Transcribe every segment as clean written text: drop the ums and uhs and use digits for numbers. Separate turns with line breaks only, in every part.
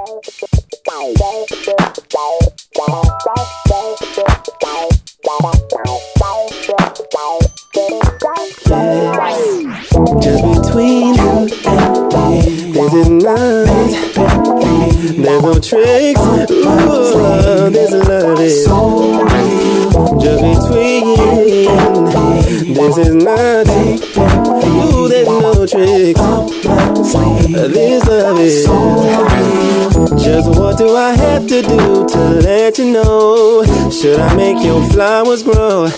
Just between you and me, this is nice. There's no tricks. Ooh, this love is so real. Just between you and me, this is nice. Ooh, there's no tricks. This love is so real. Just what do I have to do to let you know? Should I make your flowers grow?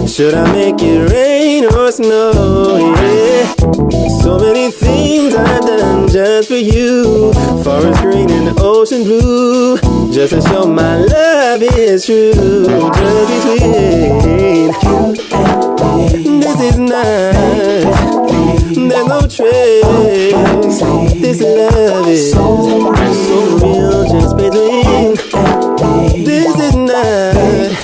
Should I make it rain or snow? Yeah. So many things I've done just for you. Forest green and ocean blue, just to show my love is true. Just between you and me, this is nice. There's no tricks. This love is so real. Just between. This is nice.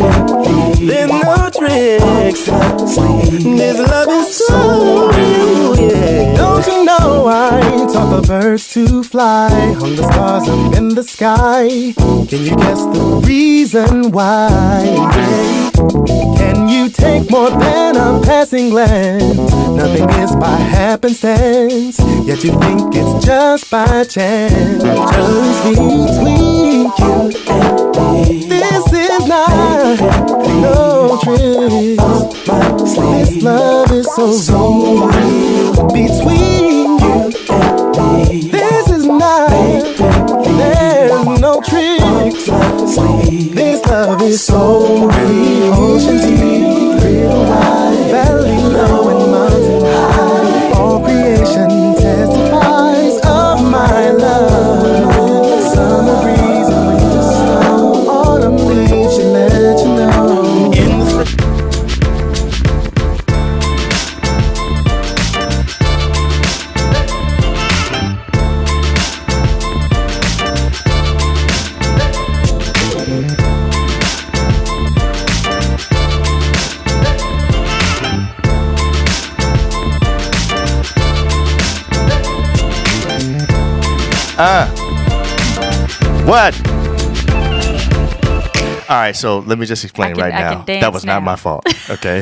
There's no tricks. This love is so real, yeah.
Don't you know I taught the birds to fly, hung the stars up in the sky? Can you guess the reason why? Can you take more than a passing glance? Nothing is by happenstance, yet you think it's just by chance. Just between you and me, this is not no tricks. This love is so real. Between you and me, this is not. There's no tricks. This love is so real. Ocean deep, river wide, valley low and mountain high. All creation testifies of my love. Summer breeze and winter snow, autumn leaves should let you know. In the
What? All right, so let me just explain right now. That was not my fault, okay?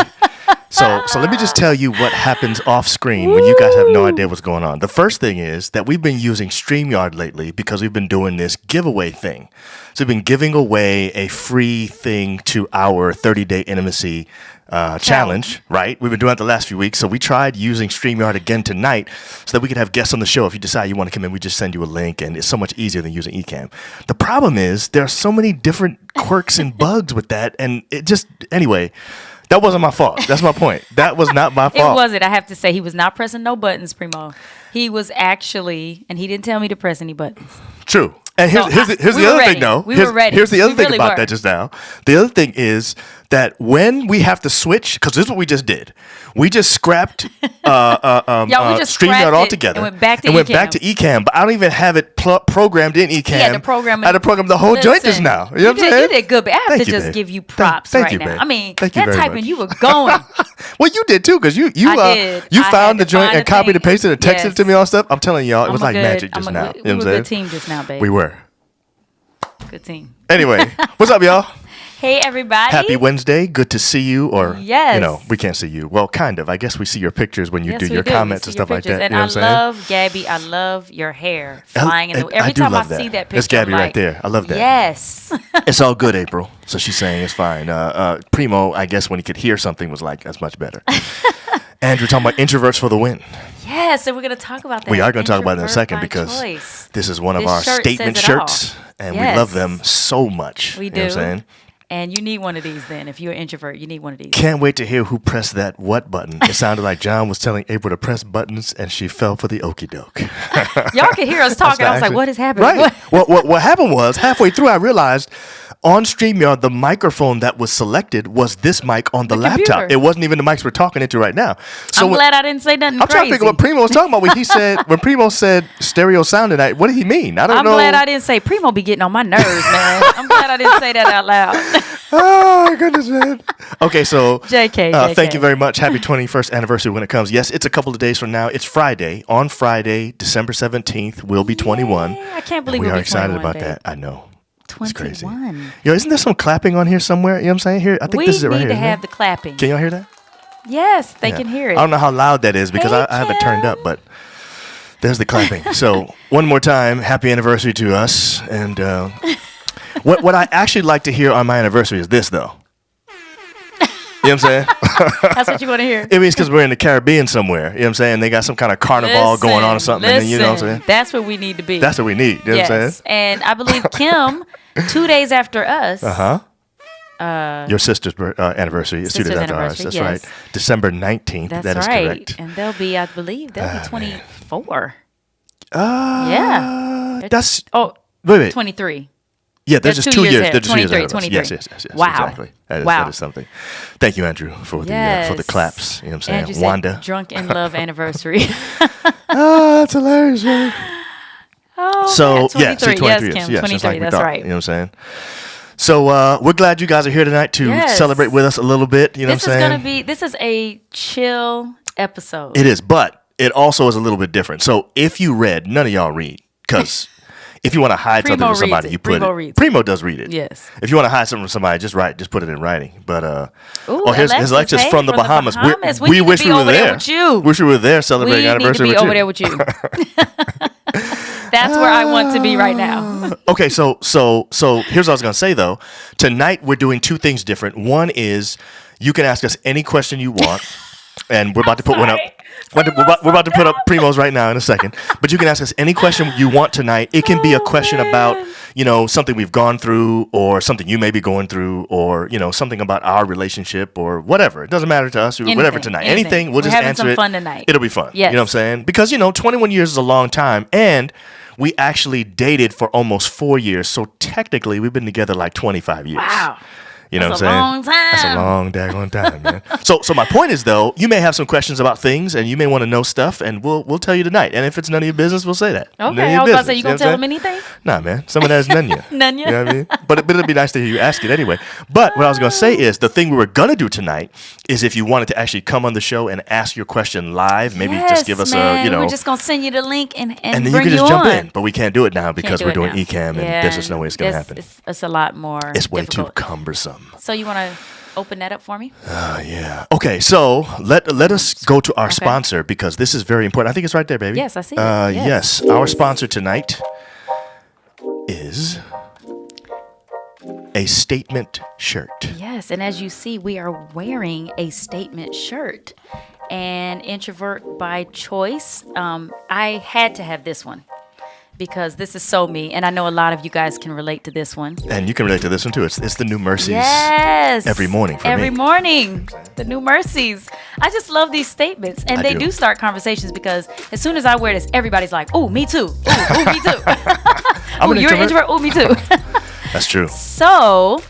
So let me just tell you what happens off screen when you guys have no idea what's going on. The first thing is that we've been using StreamYard lately because we've been doing this giveaway thing. So we've been giving away a free thing to our 30-day intimacy challenge, right? We've been doing it the last few weeks. So we tried using StreamYard again tonight so that we could have guests on the show. If you decide you want to come in, we just send you a link, and it's so much easier than using Ecamm. The problem is there are so many different quirks and bugs with that, and it just, anyway, that wasn't my fault. That's my point. That was not my fault.
It wasn't. I have to say, he was not pressing no buttons, Primo. He was actually, and he didn't tell me to press any buttons.
True. And here's the other thing, though.
We were ready.
Here's the other thing
really
about
were.
that just now. The other thing is that when we have to switch, because this is what we just did. We just scrapped StreamYard altogether.
And went back to
Ecamm. But I don't even have it programmed in Ecamm.
He had to program it.
I had to program the whole joint just now. You know what I'm saying?
You did good, but I have to just give you props right now.
Babe.
I mean,
Thank
that
you very
typing,
much.
you were going.
Well, you did too, because you found the joint and copied and pasted and texted it to me all stuff. I'm telling y'all, it was like magic just now.
We were a good team just now, babe.
We were.
Good team.
Anyway, what's up, y'all?
Hey, everybody.
Happy Wednesday. Good to see you. Or,
yes.
We can't see you. Well, kind of. I guess we see your pictures when you do your comments and stuff like that.
And
you know
I love, Gabby, I love your hair flying. Every time I see that picture,
it's Gabby
I'm
right there. I love that.
Yes.
It's all good, April. So she's saying it's fine. Primo, I guess when he could hear something, was like, that's much better. And we're talking about introverts for the win.
Yes, and we're going to talk about that.
We are going to talk about it in a second because this is one of our statement shirts. And we love them so much.
We do.
You know what I'm saying?
And you need one of these then. If you're an introvert, you need one of these.
Can't wait to hear who pressed that what button. It sounded like John was telling April to press buttons and she fell for the okie doke.
Y'all could hear us talking. I was like, what is happening?
Right. What happened was halfway through I realized on StreamYard, the microphone that was selected was this mic on the laptop. Computer. It wasn't even the mics we're talking into right now. So
I'm glad I didn't say nothing
I'm trying to think of what Primo was talking about when Primo said stereo sound tonight. What did he mean? I don't know.
I'm glad I didn't say Primo be getting on my nerves, man. I'm glad I didn't say that out loud.
Oh my goodness, man. Okay, so
JK.
thank you very much. Happy 21st anniversary when it comes. Yes, it's a couple of days from now. It's Friday. On Friday, December 17th, we'll be 21.
Yay, I can't believe
we
we'll
are
be
excited
21,
about
babe.
that. I know. It's crazy.
21.
Yo, isn't there some clapping on here somewhere? You know what I'm saying? Here, I think this is it right here.
We need to
isn't
have
it?
the clapping.
Can y'all hear that?
Yes, they
Yeah.
can hear it.
I don't know how loud that is because
Hey,
I have it turned up,
Kim.
but there's the clapping. So one more time, happy anniversary to us. And what I actually like to hear on my anniversary is this, though. You know what I'm saying?
That's what you want to hear.
It means because we're in the Caribbean somewhere. You know what I'm saying? They got some kind of carnival going on or something. And then, you know what I'm saying?
That's what we need to be.
That's what we need. You know what I'm saying?
And I believe Kim, 2 days after us.
Your sister's anniversary is 2 days after ours.
anniversary,
That's
yes.
right. December 19th.
That's
that is
right.
correct.
And they'll be, I believe, they'll be 24.
That's.
Oh,
Wait.
23.
Yeah, there's just 2 years.
ahead.
There's just 2 years
23,
ahead of us.
23.
Yes.
Wow.
Exactly. That
Wow.
is something. Thank you, Andrew, for the
Yes.
claps. You know what I'm saying?
Andrew said,
Wanda.
drunk in love anniversary.
Oh, that's hilarious, man.
Oh,
So,
man,
yeah,
23.
so 23
Yes,
years.
Kim,
Yes,
23.
just like we
That's
thought,
right.
You know what I'm saying? So we're glad you guys are here tonight to
Yes.
celebrate with us a little bit. You know
This
what
is
I'm
going
saying?
to be, this is a chill episode.
It is, but it also is a little bit different. So if you read, none of y'all read, because if you want to hide something
Primo
from somebody,
reads it.
you put
Primo
it.
reads it.
Primo does read it.
Yes.
If you want to hide something from somebody, just put it in writing. But
Ooh,
here's Alexis
hey,
from the Bahamas.
Bahamas.
We
need to
wish
be
we were
over
there.
with you.
Wish we were there
We
celebrating
need to
anniversary
be
with
over
you.
there with you. That's where I want to be right now.
Okay, so here's what I was gonna say though. Tonight we're doing two things different. One is you can ask us any question you want, and we're about to put one up. We're about to put up Primos right now in a second. But you can ask us any question you want tonight. It can be a question about, something we've gone through or something you may be going through or, something about our relationship or whatever. It doesn't matter to us. Whatever tonight. Anything. We'll
We're
just
having
answer
some
it.
fun tonight.
It'll be fun.
Yes.
You know what I'm saying? Because, 21 years is a long time. And we actually dated for almost 4 years. So technically, we've been together like 25 years.
Wow.
You know
That's
what I'm saying?
a long time.
That's a long daggone time, man. So my point is though, you may have some questions about things and you may want to know stuff, and we'll tell you tonight. And if it's none of your business, we'll say that. None of
Okay,
your
I was about to say,
business,
you going to
know
tell
what I'm
them
saying?
anything?
Nah, man. Some of that is none ya.
None ya.
You know what I mean? But it'd be nice to hear you ask it anyway. But what I was going to say is the thing we were going to do tonight is if you wanted to actually come on the show and ask your question live, maybe just give us
man.
a,
We're just going to send you the link and
and then
bring
you can just jump
on.
in. But we can't do it now because
do
we're
it
doing
now.
ECAM and
Yeah,
there's just no way it's going to happen.
It's a lot more
It's way
difficult.
too cumbersome.
So you want to open that up for me?
Yeah. Okay, so let us go to our sponsor because this is very important. I think it's right there, baby.
Yes, I see it.
Yes. Our sponsor tonight is a statement shirt.
Yes, and as you see, we are wearing a statement shirt. And introvert by choice, I had to have this one because this is so me, and I know a lot of you guys can relate to this one.
And you can relate to this one too. It's the New Mercies.
Yes.
Every morning for
Every
me.
morning. The New Mercies. I just love these statements. And they do start conversations because as soon as I wear this, everybody's like, oh, me too. Ooh, me too.
I'm an
you're an
introvert.
introvert. Oh, me too.
That's true.
So,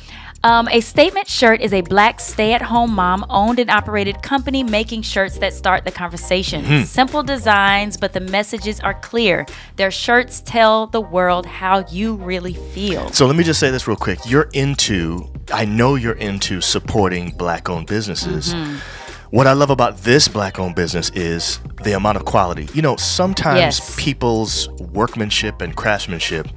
a statement shirt is a black stay-at-home mom owned and operated company making shirts that start the conversation. Simple designs, but the messages are clear. Their shirts tell the world how you really feel.
So let me just say this real quick. I know you're into supporting black-owned businesses. What I love about this black-owned business is the amount of quality. Sometimes people's workmanship and craftsmanship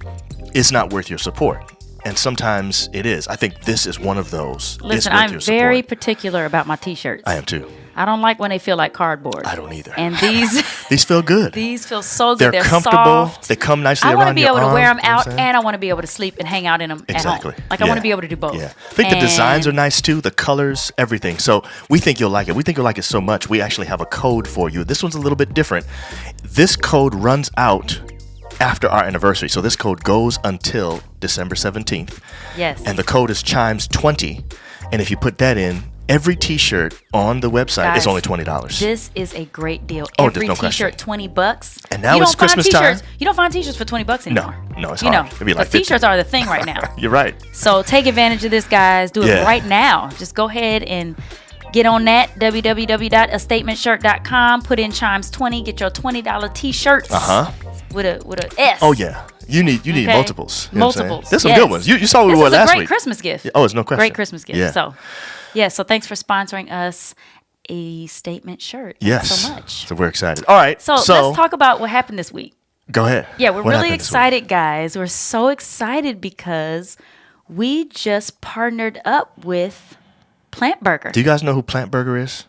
is not worth your support. And sometimes it is. I think this is one of those.
Listen, I'm very particular about my T-shirts.
I am too.
I don't like when they feel like cardboard.
I don't either.
And these
These feel good.
these feel so good.
They're comfortable.
Soft.
They come nicely
I
around
want to be
your
able to wear
arm,
them
you know what
out,
I'm saying?
and I want to be able to sleep and hang out in them
Exactly.
at home. Like I want to be able to do both.
Yeah. I think the designs are nice too, the colors, everything. So we think you'll like it. We think you'll like it so much. We actually have a code for you. This one's a little bit different. This code runs out after our anniversary. So this code goes until December 17th.
Yes.
And the code is Chimes20. And if you put that in, every t-shirt on the website is
Guys,
only $20.
This is a great deal.
Oh,
Every
there's no
T-shirt,
question.
$20.
And now
You
it's
don't find
Christmas time.
T-shirts- You don't find T-shirts for $20 anymore.
No, it's
You
hard.
know,
It'd be like
but
50.
T-shirts are the thing right now.
You're right.
So take advantage of this, guys. Do it
Yeah.
right now. Just go ahead and get on that, www.astatementshirt.com. Put in Chimes20. Get your $20 T-shirts.
Uh-huh.
With a S.
Oh, yeah. You need multiples. You know what I'm saying?
Multiples.
There's some good ones. You saw what we wore last week.
This is a great Christmas gift.
Oh, it's no question.
Great Christmas gift.
Yeah.
So thanks for sponsoring us a statement shirt.
Yes.
Thanks so much.
So we're excited. All right.
So let's talk about what happened this week.
Go ahead.
Yeah, we're really excited, guys. We're so excited because we just partnered up with Plant Burger.
Do you guys know who Plant Burger is?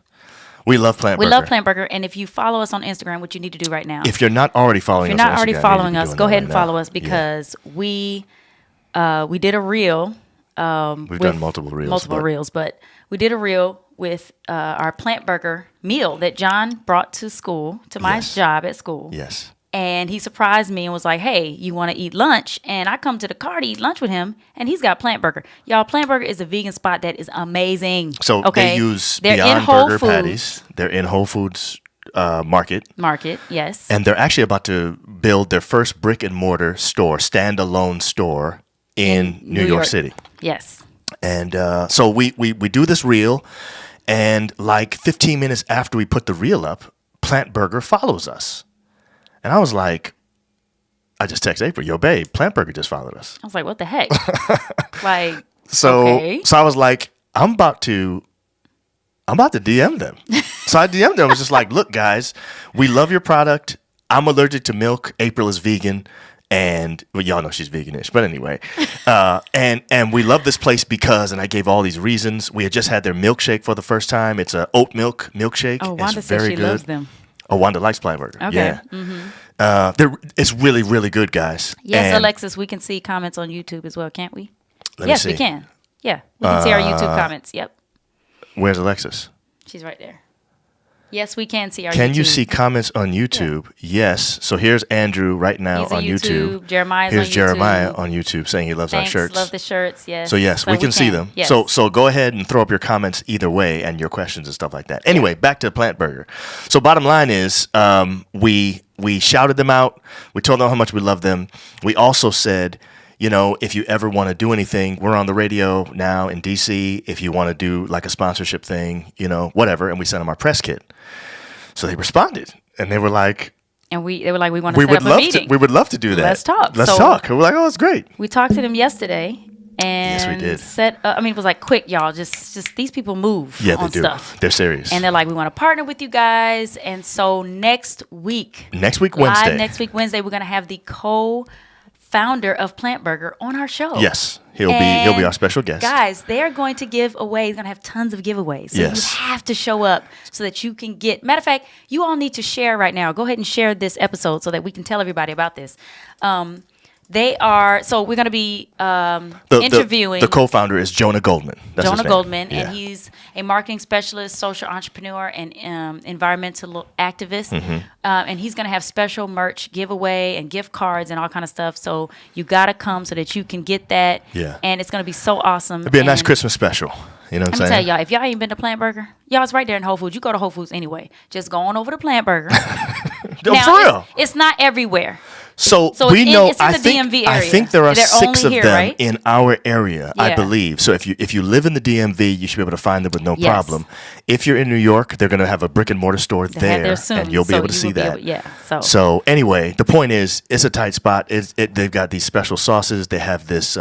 We love Plant Burger.
We love Plant Burger, and if you follow us on Instagram, what you need to do right now.
If you're not already following us on Instagram,
go ahead and follow us because we did a reel.
We've done multiple reels.
But we did a reel with our Plant Burger meal that John brought to school, to my job at school.
Yes.
And he surprised me and was like, hey, you want to eat lunch? And I come to the car to eat lunch with him, and he's got Plant Burger. Y'all, Plant Burger is a vegan spot that is amazing.
So they use Beyond Burger patties. They're in Whole Foods Market.
Yes.
And they're actually about to build their first brick and mortar store, standalone store in New York City.
Yes.
And so we do this reel, and like 15 minutes after we put the reel up, Plant Burger follows us. And I was like, I just texted April, yo, babe, Plant Burger just followed us.
I was like, what the heck?
So I was like, I'm about to DM them. So I DM'd them. I was just like, look, guys, we love your product. I'm allergic to milk. April is vegan. And well, y'all know she's veganish, but anyway, and we love this place because, and I gave all these reasons. We had just had their milkshake for the first time. It's a oat milk milkshake.
Oh, Wanda
it's
says
very
she
good.
loves them.
Oh, Wanda likes Plant Burger.
Okay.
Yeah.
Mm-hmm.
It's really, really good, guys.
Yes,
and
Alexis, we can see comments on YouTube as well, can't we?
Yes,
we can. Yeah, we can see our YouTube comments. Yep.
Where's Alexis?
She's right there. Yes, we can see our
Can
YouTube.
you see comments on YouTube? Yeah. Yes. So here's Andrew right now on YouTube.
Jeremiah's
here's
on YouTube.
Jeremiah on YouTube saying he loves our shirts.
Love the shirts, yes.
So yes, we can see them.
Yes.
So go ahead and throw up your comments either way and your questions and stuff like that. Anyway, back to Plant Burger. So bottom line is we shouted them out. We told them how much we love them. We also said, you know, if you ever want to do anything, we're on the radio now in DC. If you want to do like a sponsorship thing, you know, whatever. And we sent them our press kit. So they responded and they were like,
they were like, we want to set up a meeting.
We would love to do that.
Let's talk.
Let's talk. We're like, oh, it's great.
We talked to them yesterday. And
yes, we did.
It was like, quick, y'all. Just these people move on stuff.
They're serious.
And they're like, we want to partner with you guys. And so next week, Wednesday, we're going to have the co-founder of Plant Burger on our show.
Yes. He'll be our special guest.
Guys, they're going to give away. They're going to have tons of giveaways. So you have to show up so that you can get. Matter of fact, you all need to share right now. Go ahead and share this episode so that we can tell everybody about this. We're going to be interviewing.
The co-founder is Jonah Goldman. That's
Jonah
his name.
Goldman,
Yeah.
and he's a marketing specialist, social entrepreneur, and environmental activist.
Mm-hmm.
And he's going to have special merch giveaway and gift cards and all kind of stuff. So you got to come so that you can get that.
Yeah.
And it's going to be so awesome.
It'll be a nice Christmas special. You know what I'm saying?
Let me tell y'all, if y'all ain't been to Plant Burger, y'all, it's right there in Whole Foods. You go to Whole Foods anyway. Just go on over to Plant Burger.
No, for real.
It's not everywhere.
So
we know. It's in
I
the
think
DMV area.
I think there are
They're
6 of
here,
them
right?
in our area. I
Yeah.
believe. So if you live in the DMV, you should be able to find them with no
Yes.
problem. If you're in New York, they're going to have a brick and mortar store there,
soon,
and you'll be
so
able to
you
see
will be
that.
able-
So anyway, the point is, it's a tight spot. They've got these special sauces. They have this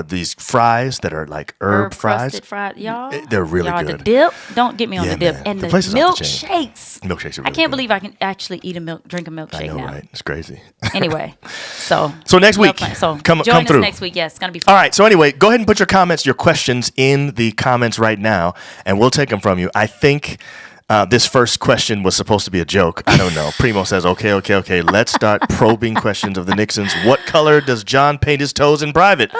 these fries that are like herb fries.
Crusted fried, y'all.
They're really
y'all,
good.
The dip. Don't get me on
Yeah,
the dip.
man.
And
The
the
place is off the chain.
milkshakes.
Milkshakes are
I
really
can't
good.
believe I can actually drink a milkshake
I know,
now.
right? It's crazy.
Anyway, so
next week,
So
come
join
through.
us next week. Yes, it's gonna be fun.
All right. So anyway, go ahead and put your comments, your questions in the comments right now, and we'll take them from you. I think this first question was supposed to be a joke. I don't know. Primo says, okay. Let's start probing questions of the Nixons. What color does John paint his toes in private?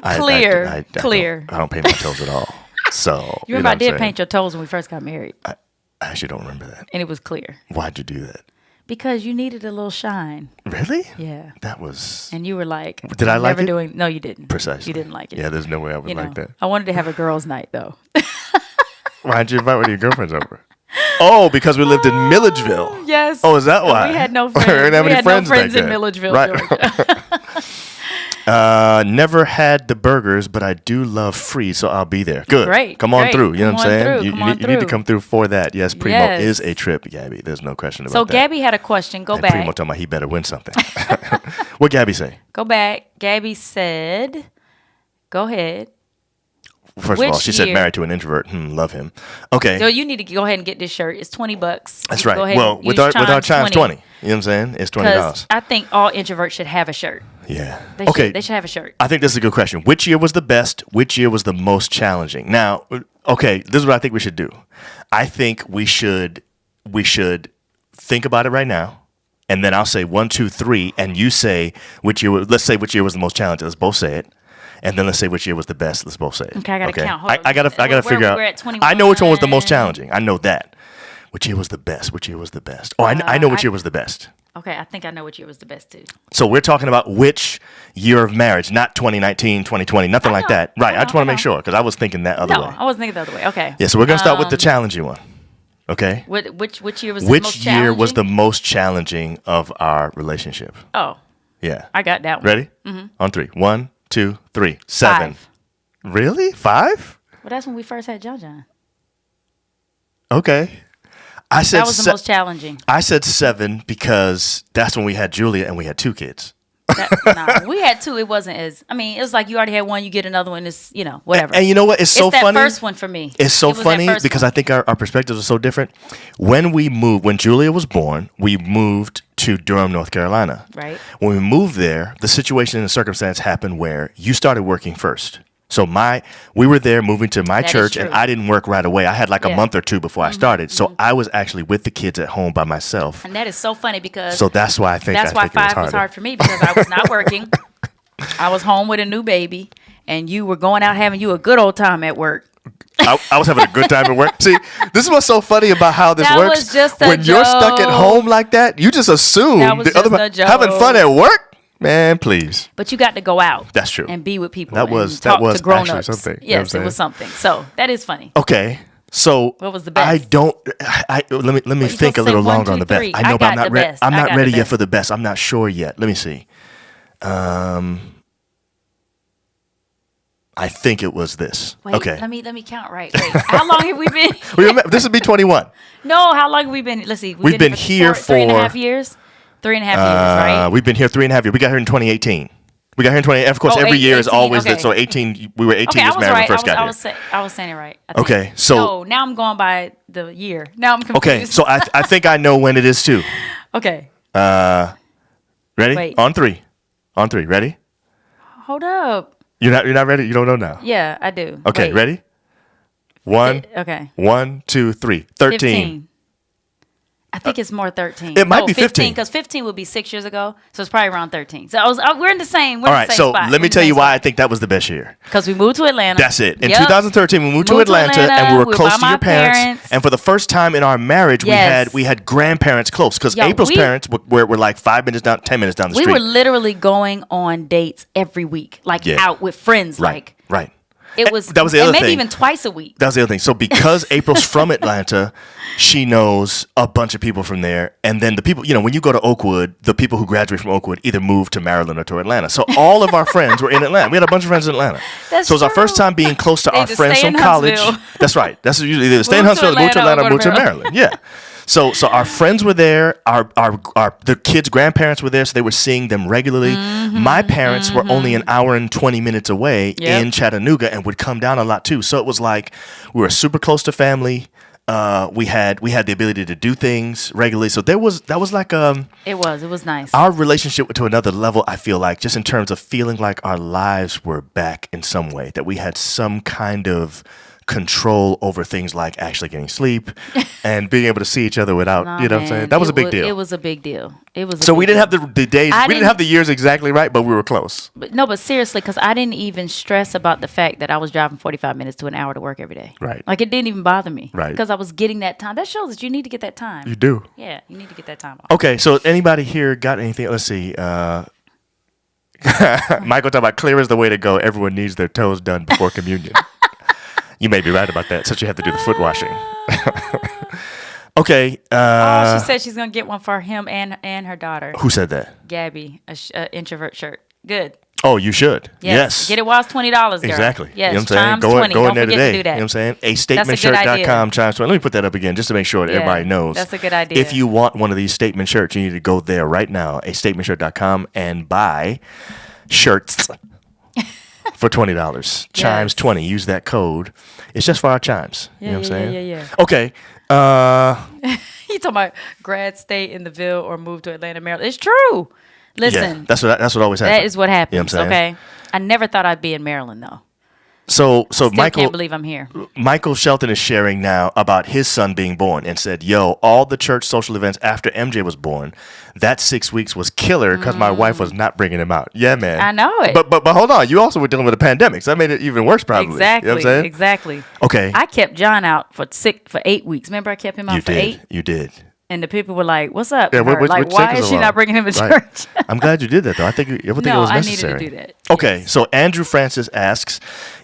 Clear.
I don't paint my toes at all. So
You remember I did paint your toes when we first got married,
I actually don't remember that.
and it was clear
Why'd you do that?
because you needed a little shine.
Really?
Yeah.
That was
And you were like,
Did I
"I'm
like
never
it?"
doing. No, you didn't.
precisely.
You didn't like it.
Yeah, there's no way I would
You know,
like that.
I wanted to have a girls' night though.
Why'd you invite one of your girlfriends over? Oh, because we lived in Milledgeville.
Yes.
Oh, is that why?
We had no
We
friends.
didn't have
we
any
had
friends
no friends
back
in
then.
Milledgeville,
Right.
Georgia.
Never had the burgers, but I do love free, so I'll be there. Good.
Great,
Come on
great.
through. You know
Come
what I'm
on
saying?
through,
You,
come
you
on
need, you need to
through.
come through for that. Yes, Primo
Yes.
is a trip, Gabby. There's no question about
So
that.
Gabby had a question. Go
and
back.
Primo told me he better win something. What Gabby say?
Go back. Gabby said, go ahead.
First of all, she said married to an introvert. Love him. Okay.
So you need to go ahead and get this shirt. It's $20.
That's right. Well, with our chimes 20. You know what I'm saying? It's $20.
I think all introverts should have a shirt.
Yeah.
They should have a shirt.
I think this is a good question. Which year was the best? Which year was the most challenging? Now, okay, this is what I think we should do. I think we should think about it right now, and then I'll say 1, 2, 3, and you say which year. Let's say which year was the most challenging. Let's both say it. And then let's say which year was the best. Let's both say it.
Okay, I gotta count. Hold on.
I gotta figure out.
We're at 21.
I know which one was the most challenging. I know that. Which year was the best? Which year was the best? Oh, I know which year was the best.
Okay, I think I know which year was the best too.
So we're talking about which year of marriage, not 2019, 2020, nothing like that. Right. I just want to make sure because I was thinking that other way.
No, I was thinking the other way. Okay.
Yeah, so we're gonna start with the challenging one. Okay.
Which year was the most
Which
challenging?
year was the most challenging of our relationship?
Oh.
Yeah.
I got that one.
Ready? Mm-hmm. On 3. 1, 2, 3. 7.
5.
Really? 5?
Well, that's when we first had John.
Okay. I said
that was the most challenging.
I said 7 because that's when we had Julia and we had 2 kids.
We had 2. It wasn't as. I mean, it was like you already had one. You get another one. It's whatever.
And you know what? It's so funny.
That first one for me.
It's so funny because I think our perspectives are so different. When Julia was born, we moved to Durham, North Carolina.
Right.
When we moved there, the situation and the circumstance happened where you started working first. So we were there moving to my church, and I didn't work right away. I had like a month or 2 before I started. So I was actually with the kids at home by myself.
And that is so funny because.
So that's why I think
5 was hard for me because I was not working. I was home with a new baby, and you were going out having you a good old time at work.
I was having a good time at work. See, this is what's so funny about how this
that
works.
Was just a
when you're stuck at home like that, you just assume having fun at work. Man, please.
But you got to go out.
That's true.
And be with people.
That was
to grown-ups.
actually something.
Yes, it was something. So that is funny.
Okay. So
what was the best?
Let me think a little longer on the best. I know, but I'm not ready yet for the best. I'm not sure yet. Let me see. I think it was this.
Wait,
okay.
Let me count right. Wait, how long have we been?
This would be 21.
No, how long have we been? Let's see.
We've been here for
3.5 years. 3.5 years, right?
We've been here 3.5 years. We got here in 2018. We got here in 20. Of course, every year
18,
is always
okay.
that. So 18. We were 18 years married when we first got here.
I was saying it right.
Okay, so
no, now I'm going by the year. Now I'm confused.
Okay, so I think I know when it is too.
Okay.
Ready?
Wait.
On 3. Ready?
Hold up.
You're not ready. You don't know now.
Yeah, I do.
Okay,
Wait.
ready? 1.
Okay.
1, 2, 3. 13.
15. I think it's more 13.
It might be 15
because 15 would be 6 years ago, so it's probably around 13. So we're in the same.
All right, so let me tell you why I think that was the best year.
Because we moved to Atlanta.
That's it. In 2013, we moved to Atlanta, and we were close to your parents. And for the first time in our marriage, we had grandparents close because April's parents were like 5 minutes down, 10 minutes down the street.
We were literally going on dates every week, out with friends,
Right.
It was
that was the other thing.
Maybe even twice a week.
That was the other thing. So because April's from Atlanta, she knows a bunch of people from there. And then the people, when you go to Oakwood, the people who graduate from Oakwood either move to Maryland or to Atlanta. So all of our friends were in Atlanta. We had a bunch of friends in Atlanta. So it was our first time being close to our friends from college. That's right. That's usually either stay in Huntsville, move to Atlanta, or move to Maryland. Yeah. So our friends were there. The kids' grandparents were there, so they were seeing them regularly. My parents were only an hour and 20 minutes away in Chattanooga and would come down a lot too. So it was like we were super close to family. We had the ability to do things regularly. So that was like
it was nice.
Our relationship went to another level, I feel like, just in terms of feeling like our lives were back in some way, that we had some kind of control over things like actually getting sleep and being able to see each other without, what I'm saying? That was a big deal.
It was a big deal.
So we didn't have the days, we didn't have the years exactly right, but we were close.
But seriously, because I didn't even stress about the fact that I was driving 45 minutes to an hour to work every day.
Right.
Like it didn't even bother me.
Right.
Because I was getting that time. That shows that you need to get that time.
You do.
Yeah, you need to get that time off.
Okay, so anybody here got anything? Let's see. Michael talked about clear is the way to go. Everyone needs their toes done before communion. You may be right about that, since you have to do the foot washing. Okay.
She said she's going to get one for him and her daughter.
Who said that?
Gabby, a introvert shirt. Good.
Oh, you should. Yes.
Get it while it's $20.
Exactly.
Yes.
You know what I'm saying?
Chimes
Go
20.
in
Don't
there
forget
today.
to do that.
You know what I'm saying? A
That's a good
statementshirt.com,
idea.
Chimes 20. Let me put that up again just to make sure that everybody knows.
That's a good idea.
If you want one of these statement shirts, you need to go there right now, a statementshirt.com, and buy shirts for $20. Chimes 20. Use that code. It's just for our chimes. You know what I'm saying?
Yeah.
Okay.
You talking about grad stay in the Ville or move to Atlanta, Maryland? It's true. Listen,
that's what always happens.
that is what happens.
You know what I'm saying?
Okay. I never thought I'd be in Maryland though.
So
Still
Michael
can't believe I'm here.
Michael Shelton is sharing now about his son being born and said, yo, all the church social events after MJ was born, that 6 weeks was killer because my wife was not bringing him out. Yeah, man.
I know it.
But hold on. You also were dealing with a pandemic, so that made it even worse probably.
Exactly.
You know what I'm saying?
Exactly.
Okay.
I kept John out for 8 weeks. Remember I kept him out for 8?
You did.
And the people were like, "What's up?"
Yeah,
with her? Like, why is she not bringing him to church?
I'm glad you did that, though. I think it was necessary.
I needed to do that.
Okay,
Yes.
so Andrew Francis asks,